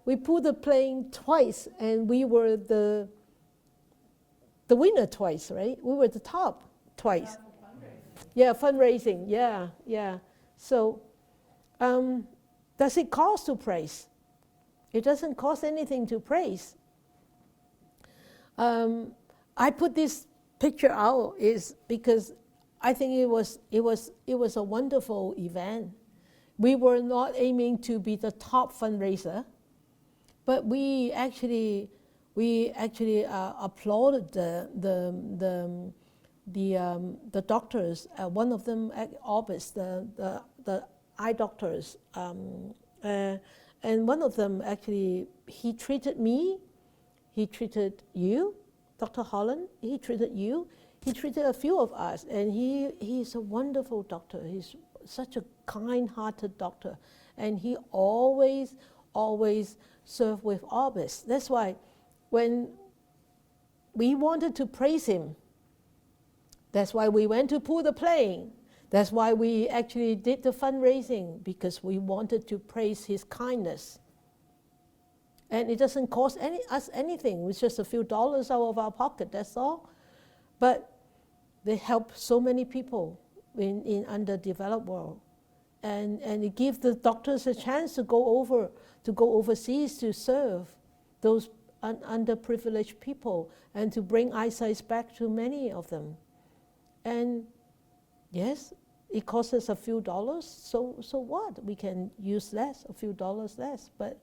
We pulled the plane twice, and we were the winner twice, right? We were the top twice. Yeah, fundraising, yeah. So, does it cost to praise? It doesn't cost anything to praise. I put this picture out is because I think it was a wonderful event. We were not aiming to be the top fundraiser, but we actually applauded the doctors. One of them at Orbis, the eye doctors, and one of them actually, he treated me, he treated you, Dr. Holland, he treated you, he treated a few of us, and he's a wonderful doctor. He's such a kind-hearted doctor, and he always served with Orbis. That's why when we wanted to praise him, that's why we went to pull the plane. That's why we actually did the fundraising, because we wanted to praise his kindness. And it doesn't cost us anything. It's just a few dollars out of our pocket, that's all. But they help so many people in underdeveloped world. And it gives the doctors a chance to go overseas to serve those underprivileged people and to bring eyesight back to many of them. And yes, it costs us a few dollars, so what? We can use less, a few dollars less, but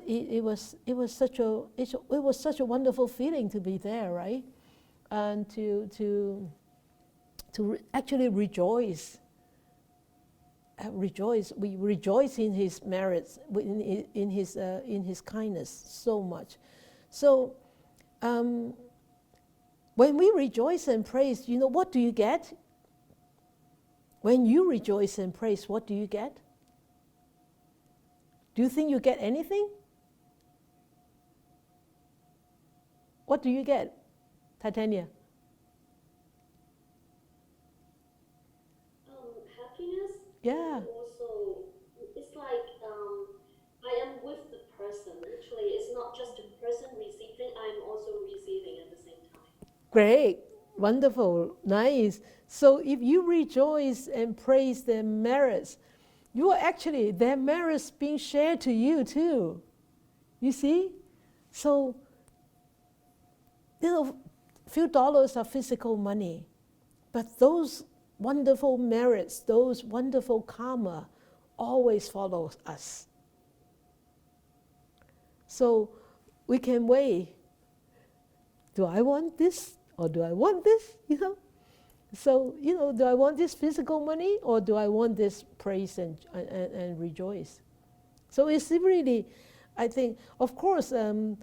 it was such a wonderful feeling to be there, right? And to actually rejoice. We rejoice in his merits, in his kindness so much. So when we rejoice and praise, you know, what do you get? When you rejoice and praise, what do you get? Do you think you get anything? What do you get, Titania? Happiness. Yeah. And also, it's like I am with the person. Literally, it's not just the person receiving. I'm also receiving at the same time. Great, wonderful, nice. So if you rejoice and praise their merits, you are actually, their merits being shared to you too. You see? So, you know, few dollars are physical money, but those wonderful merits, those wonderful karma always follows us. So we can weigh, do I want this or do I want this, you know? So, you know, do I want this physical money or do I want this praise and rejoice? So it's really, I think, of course, when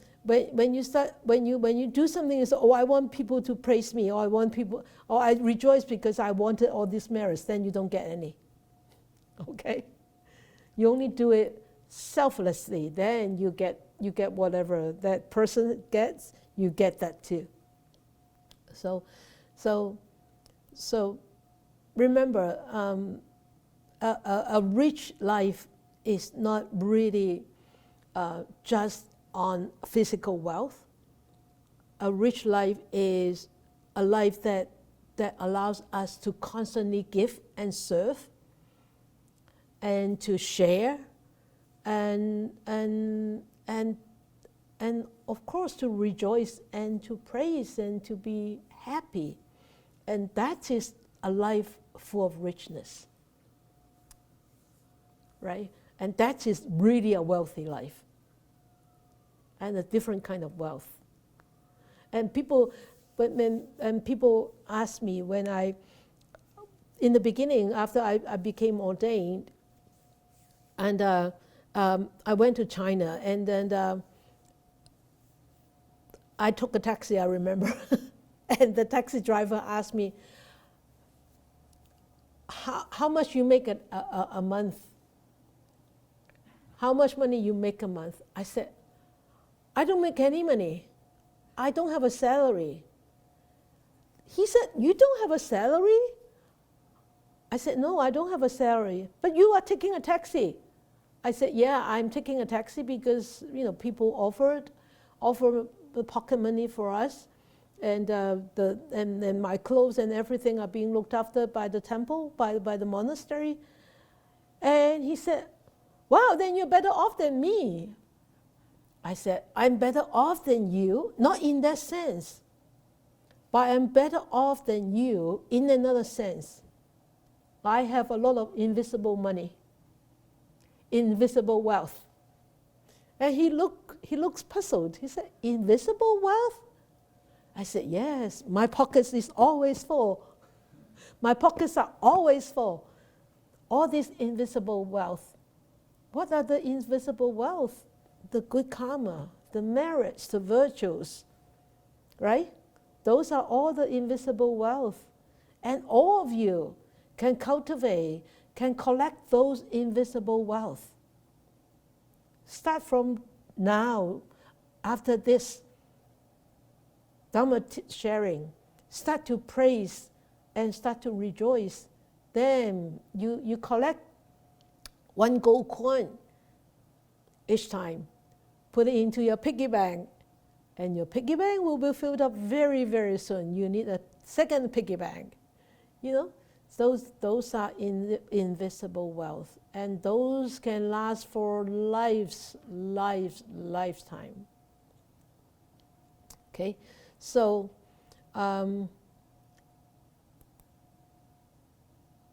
you do something, it's, oh, I want people to praise me, or I want people, or I rejoice because I wanted all these merits, then you don't get any. Okay? You only do it selflessly, then you get whatever that person gets, you get that too. So remember, a rich life is not really just on physical wealth. A rich life is a life that allows us to constantly give and serve and to share and of course to rejoice and to praise and to be happy. And that is a life full of richness, right? And that is really a wealthy life and a different kind of wealth. And people ask me when in the beginning, after I became ordained, and I went to China, and then I took a taxi, I remember, and the taxi driver asked me, how much you make a month? How much money you make a month? I said, I don't make any money. I don't have a salary. He said, you don't have a salary? I said, no, I don't have a salary. But you are taking a taxi. I said, yeah, I'm taking a taxi because, people offer the pocket money for us. And and my clothes and everything are being looked after by the temple, by the monastery. And he said, wow, then you're better off than me. I said, I'm better off than you, not in that sense, but I'm better off than you in another sense. I have a lot of invisible money, invisible wealth. And he looks puzzled. He said, invisible wealth? I said, yes, my pockets is always full. My pockets are always full. All this invisible wealth. What are the invisible wealth? The good karma, the merits, the virtues, right? Those are all the invisible wealth. And all of you can cultivate, can collect those invisible wealth. Start from now, after this Dhamma sharing, start to praise and start to rejoice. Then you collect 1 gold coin each time. Put it into your piggy bank, and your piggy bank will be filled up very, very soon. You need a second piggy bank. Those are invisible wealth, and those can last for lifetime. Okay, so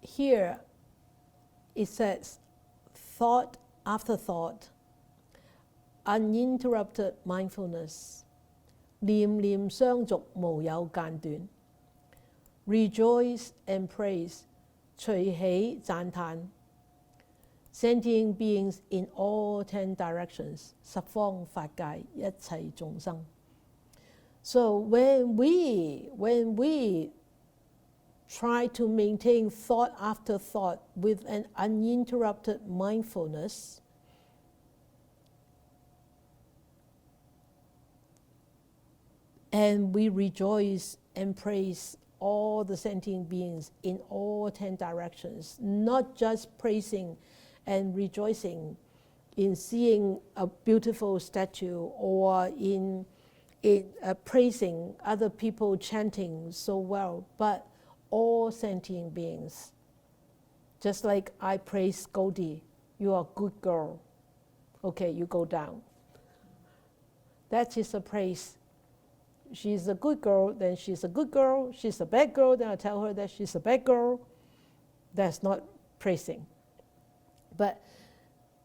here it says, thought after thought, uninterrupted mindfulness, 念念相續無有間斷 rejoice and praise, 隨喜讚歎 sentient beings in all 10 directions, 十方法界一切眾生. So when we try to maintain thought after thought with an uninterrupted mindfulness, and we rejoice and praise all the sentient beings in all 10 directions, not just praising and rejoicing in seeing a beautiful statue or in praising other people chanting so well, but all sentient beings. Just like I praise Goldie, you are a good girl. Okay, you go down. That is a praise. She's a good girl, then she's a good girl. She's a bad girl, then I tell her that she's a bad girl. That's not praising. But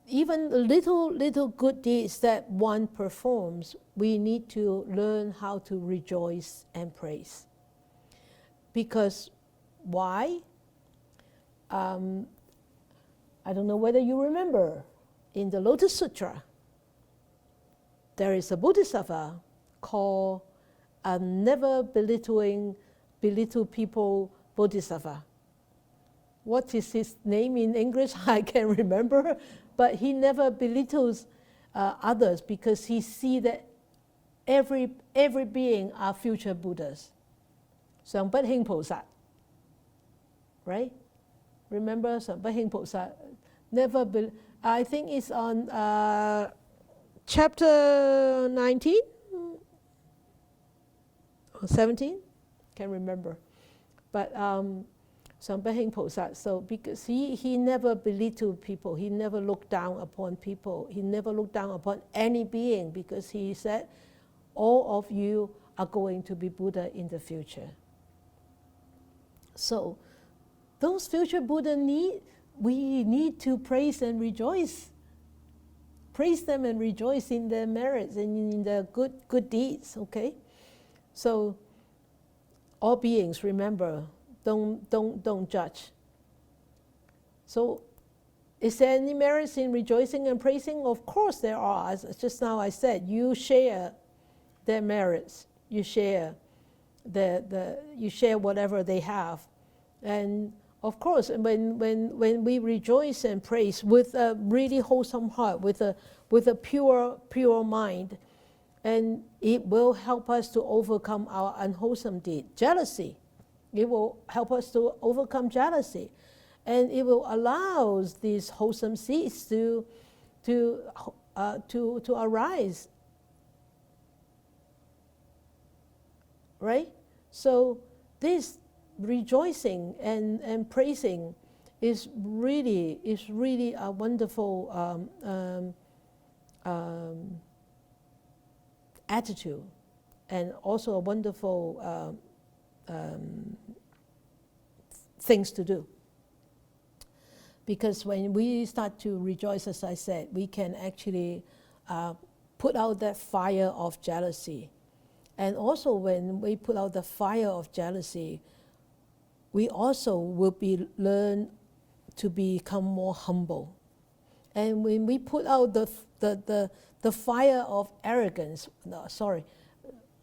even little good deeds that one performs, we need to learn how to rejoice and praise. Because why? I don't know whether you remember, in the Lotus Sutra, there is a Bodhisattva called a never belittle people Bodhisattva. What is his name in English? I can't remember. But he never belittles others because he sees that every being are future Buddhas. 常不輕菩薩, right? Remember 常不輕菩薩? I think it's on chapter 19 or 17, can't remember. But 常不輕菩薩, so because he never belittled people, he never looked down upon people, he never looked down upon any being, because he said, all of you are going to be Buddha in the future. So those future Buddha we need to praise and rejoice. Praise them and rejoice in their merits and in their good deeds, okay? So all beings, remember, don't judge. So is there any merits in rejoicing and praising? Of course there are. As just now I said, you share their merits. You share you share whatever they have. And of course, when we rejoice and praise with a really wholesome heart, with a pure mind, and it will help us to overcome our unwholesome deed. Jealousy. It will help us to overcome jealousy. and it will allow these wholesome seeds to arise. Right? So this rejoicing and praising is really a wonderful attitude, and also a wonderful things to do. Because when we start to rejoice, as I said, we can actually put out that fire of jealousy. And also when we put out the fire of jealousy, we also will learn to become more humble. And when we put out the fire of arrogance, no, sorry,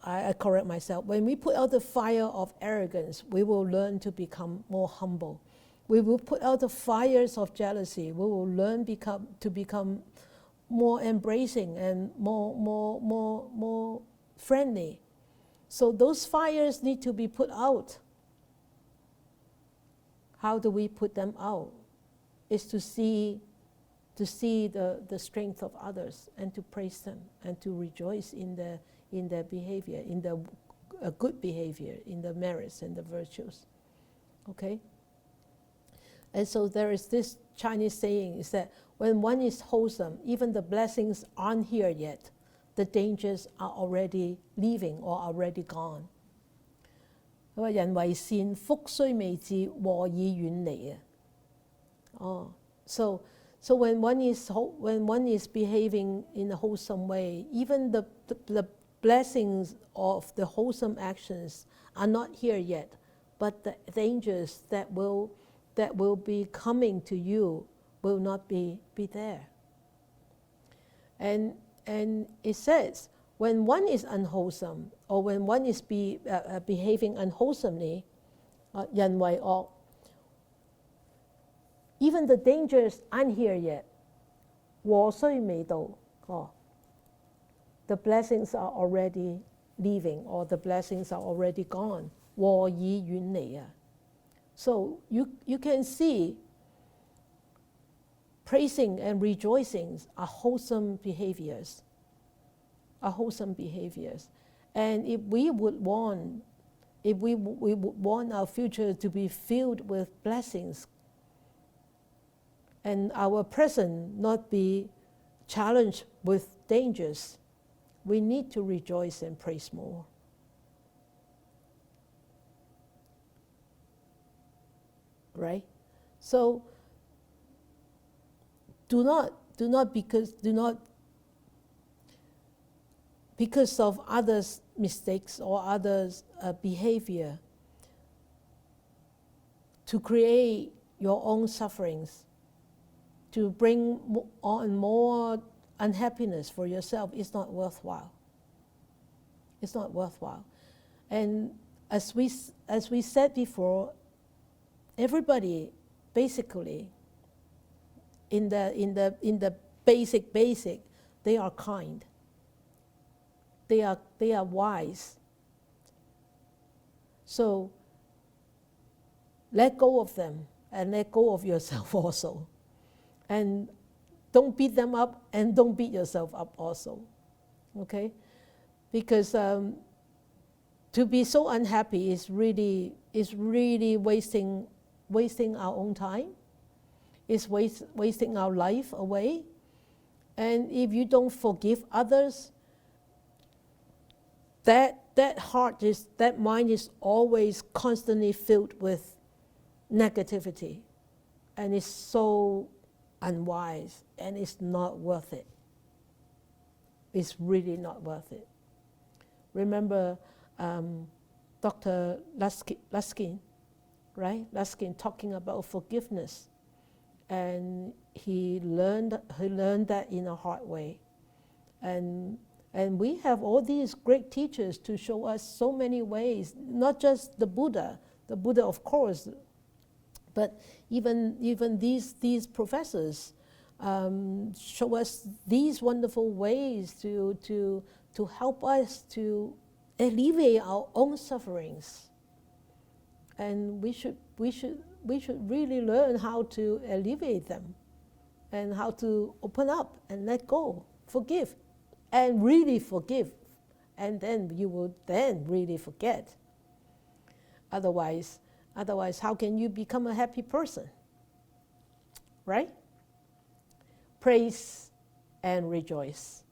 I correct myself. When we put out the fire of arrogance, we will learn to become more humble. We will put out the fires of jealousy. We will learn to become more embracing and more friendly. So those fires need to be put out. How do we put them out? Is to see the strength of others and to praise them and to rejoice in their behavior, in the good behavior, in the merits and the virtues. Okay? And so there is this Chinese saying is that when one is wholesome, even the blessings aren't here yet. The dangers are already leaving or already gone. 佢話人為善，福雖未至，禍已遠離啊。哦， so when one is behaving in a wholesome way, even the blessings of the wholesome actions are not here yet, but the dangers that will be coming to you will not be there. And it says, when one is unwholesome, or when one is behaving unwholesomely, 人為惡, even the dangers aren't here yet. 禍雖未到, the blessings are already leaving, or the blessings are already gone. 禍已遠離啊. So you can see praising and rejoicing are wholesome behaviors. And if we would want our future to be filled with blessings, and our present not be challenged with dangers, we need to rejoice and praise more. Right? So do not because of others' mistakes or others' behavior to create your own sufferings, to bring on more unhappiness for yourself is not worthwhile. It's not worthwhile. And as we said before, everybody basically in the basic, they are kind. They are wise. So let go of them and let go of yourself also. And don't beat them up and don't beat yourself up also. Okay? Because to be so unhappy is really wasting our own time. It's wasting our life away. And if you don't forgive others, that mind is always constantly filled with negativity, and it's so unwise, and it's not worth it. It's really not worth it. Remember Dr. Luskin, right? Luskin talking about forgiveness, and he learned that in a hard way, and we have all these great teachers to show us so many ways, not just the Buddha of course, but even these professors show us these wonderful ways to help us to alleviate our own sufferings. And we should really learn how to alleviate them and how to open up and let go, forgive, and really forgive. And then you will then really forget. Otherwise, how can you become a happy person? Right? Praise and rejoice.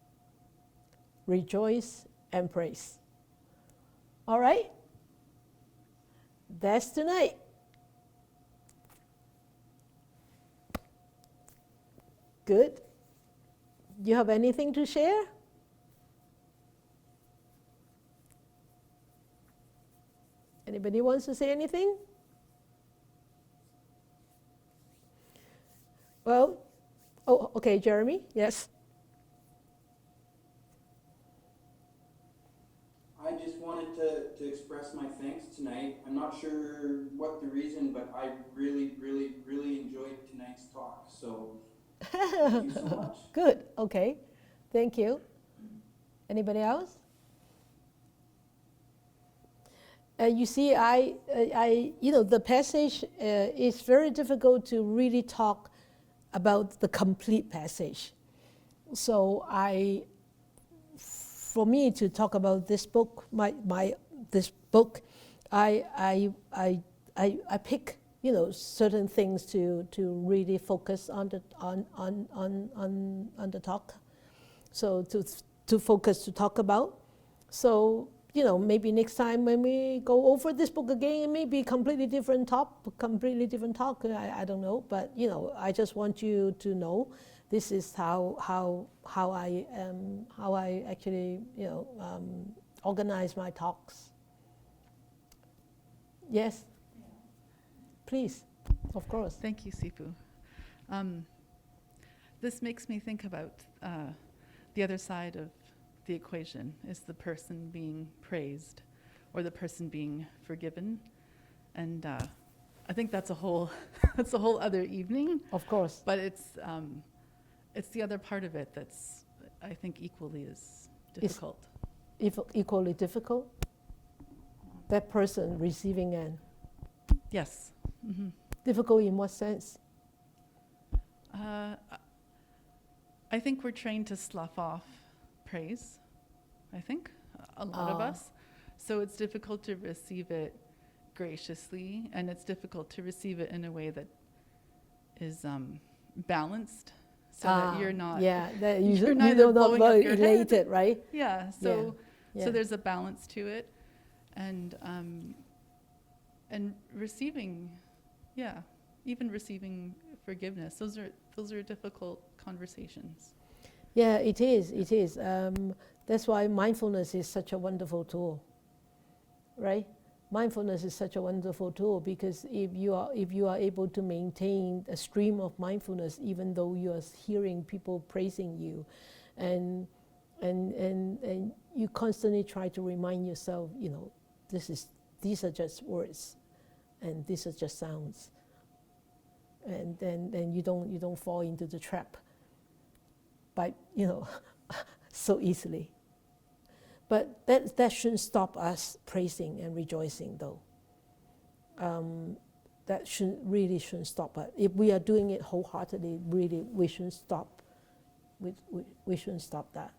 Rejoice and praise. All right? That's tonight. Good. Do you have anything to share? Anybody wants to say anything? Well, oh, okay, Jeremy, yes. I just wanted to express my thanks tonight. I'm not sure what the reason, but I really, really, really enjoyed tonight's talk. So thank you so much. Good, okay. Thank you. Anybody else? You see, the passage is very difficult to really talk about the complete passage. So for me to talk about this book, this book, I pick certain things to really focus on the talk. So to focus to talk about. So maybe next time when we go over this book again, it may be completely different talk. I don't know, but I just want you to know this is how I actually organize my talks. Yes, please, of course. Thank you, Sifu. This makes me think about the other side of the equation is the person being praised or the person being forgiven. And I think that's a whole other evening. Of course. But it's the other part of it that's, I think, equally as difficult. Equally difficult? That person receiving end. Yes. Mm-hmm. Difficult in what sense? I think we're trained to slough off praise, I think, a lot of us. So it's difficult to receive it graciously, and it's difficult to receive it in a way that is balanced, so that you're not you're neither not blowing up your elated, head. right? Yeah. So there's a balance to it, and receiving, even receiving forgiveness. Those are difficult conversations. Yeah, it is. It is. That's why mindfulness is such a wonderful tool, right? Mindfulness is such a wonderful tool because if you are able to maintain a stream of mindfulness, even though you are hearing people praising you, and you constantly try to remind yourself, these are just words, and these are just sounds, and then you don't fall into the trap by so easily. But that shouldn't stop us praising and rejoicing, though. That really shouldn't stop us. If we are doing it wholeheartedly, really, we shouldn't stop. We shouldn't stop that.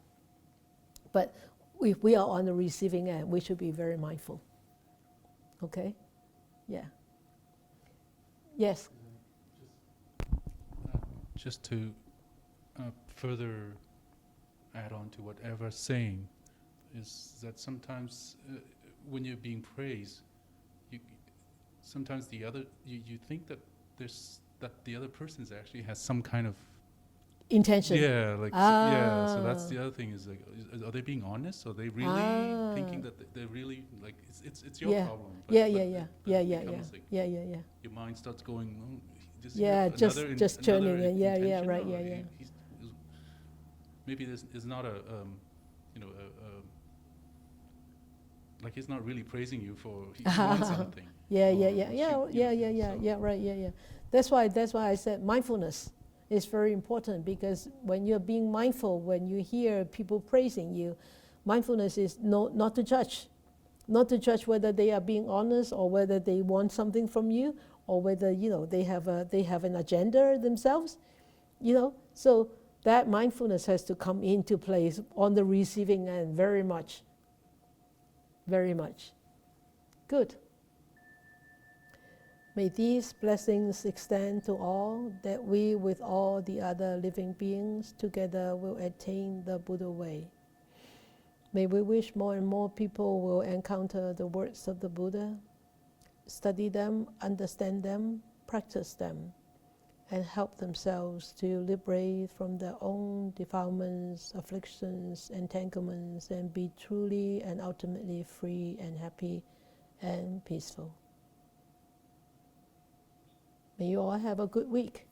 But if we are on the receiving end, we should be very mindful. Okay? Yeah. Yes. Just to further add on to what Eva's saying, is that sometimes when you're being praised, sometimes you think that the other person actually has some kind of intention. Yeah, so that's the other thing is like, are they being honest? Are they really thinking that they're really like it's your problem? But your mind starts going. Just turning it. Right. Maybe this is not like he's not really praising you for he wants something. Right. That's why I said mindfulness is very important, because when you're being mindful, when you hear people praising you, mindfulness is not to judge whether they are being honest or whether they want something from you or whether, they have an agenda themselves, So that mindfulness has to come into place on the receiving end very much. Very much. Good. May these blessings extend to all, that we with all the other living beings together will attain the Buddha way. May we wish more and more people will encounter the words of the Buddha, study them, understand them, practice them, and help themselves to liberate from their own defilements, afflictions, entanglements, and be truly and ultimately free and happy and peaceful. May you all have a good week.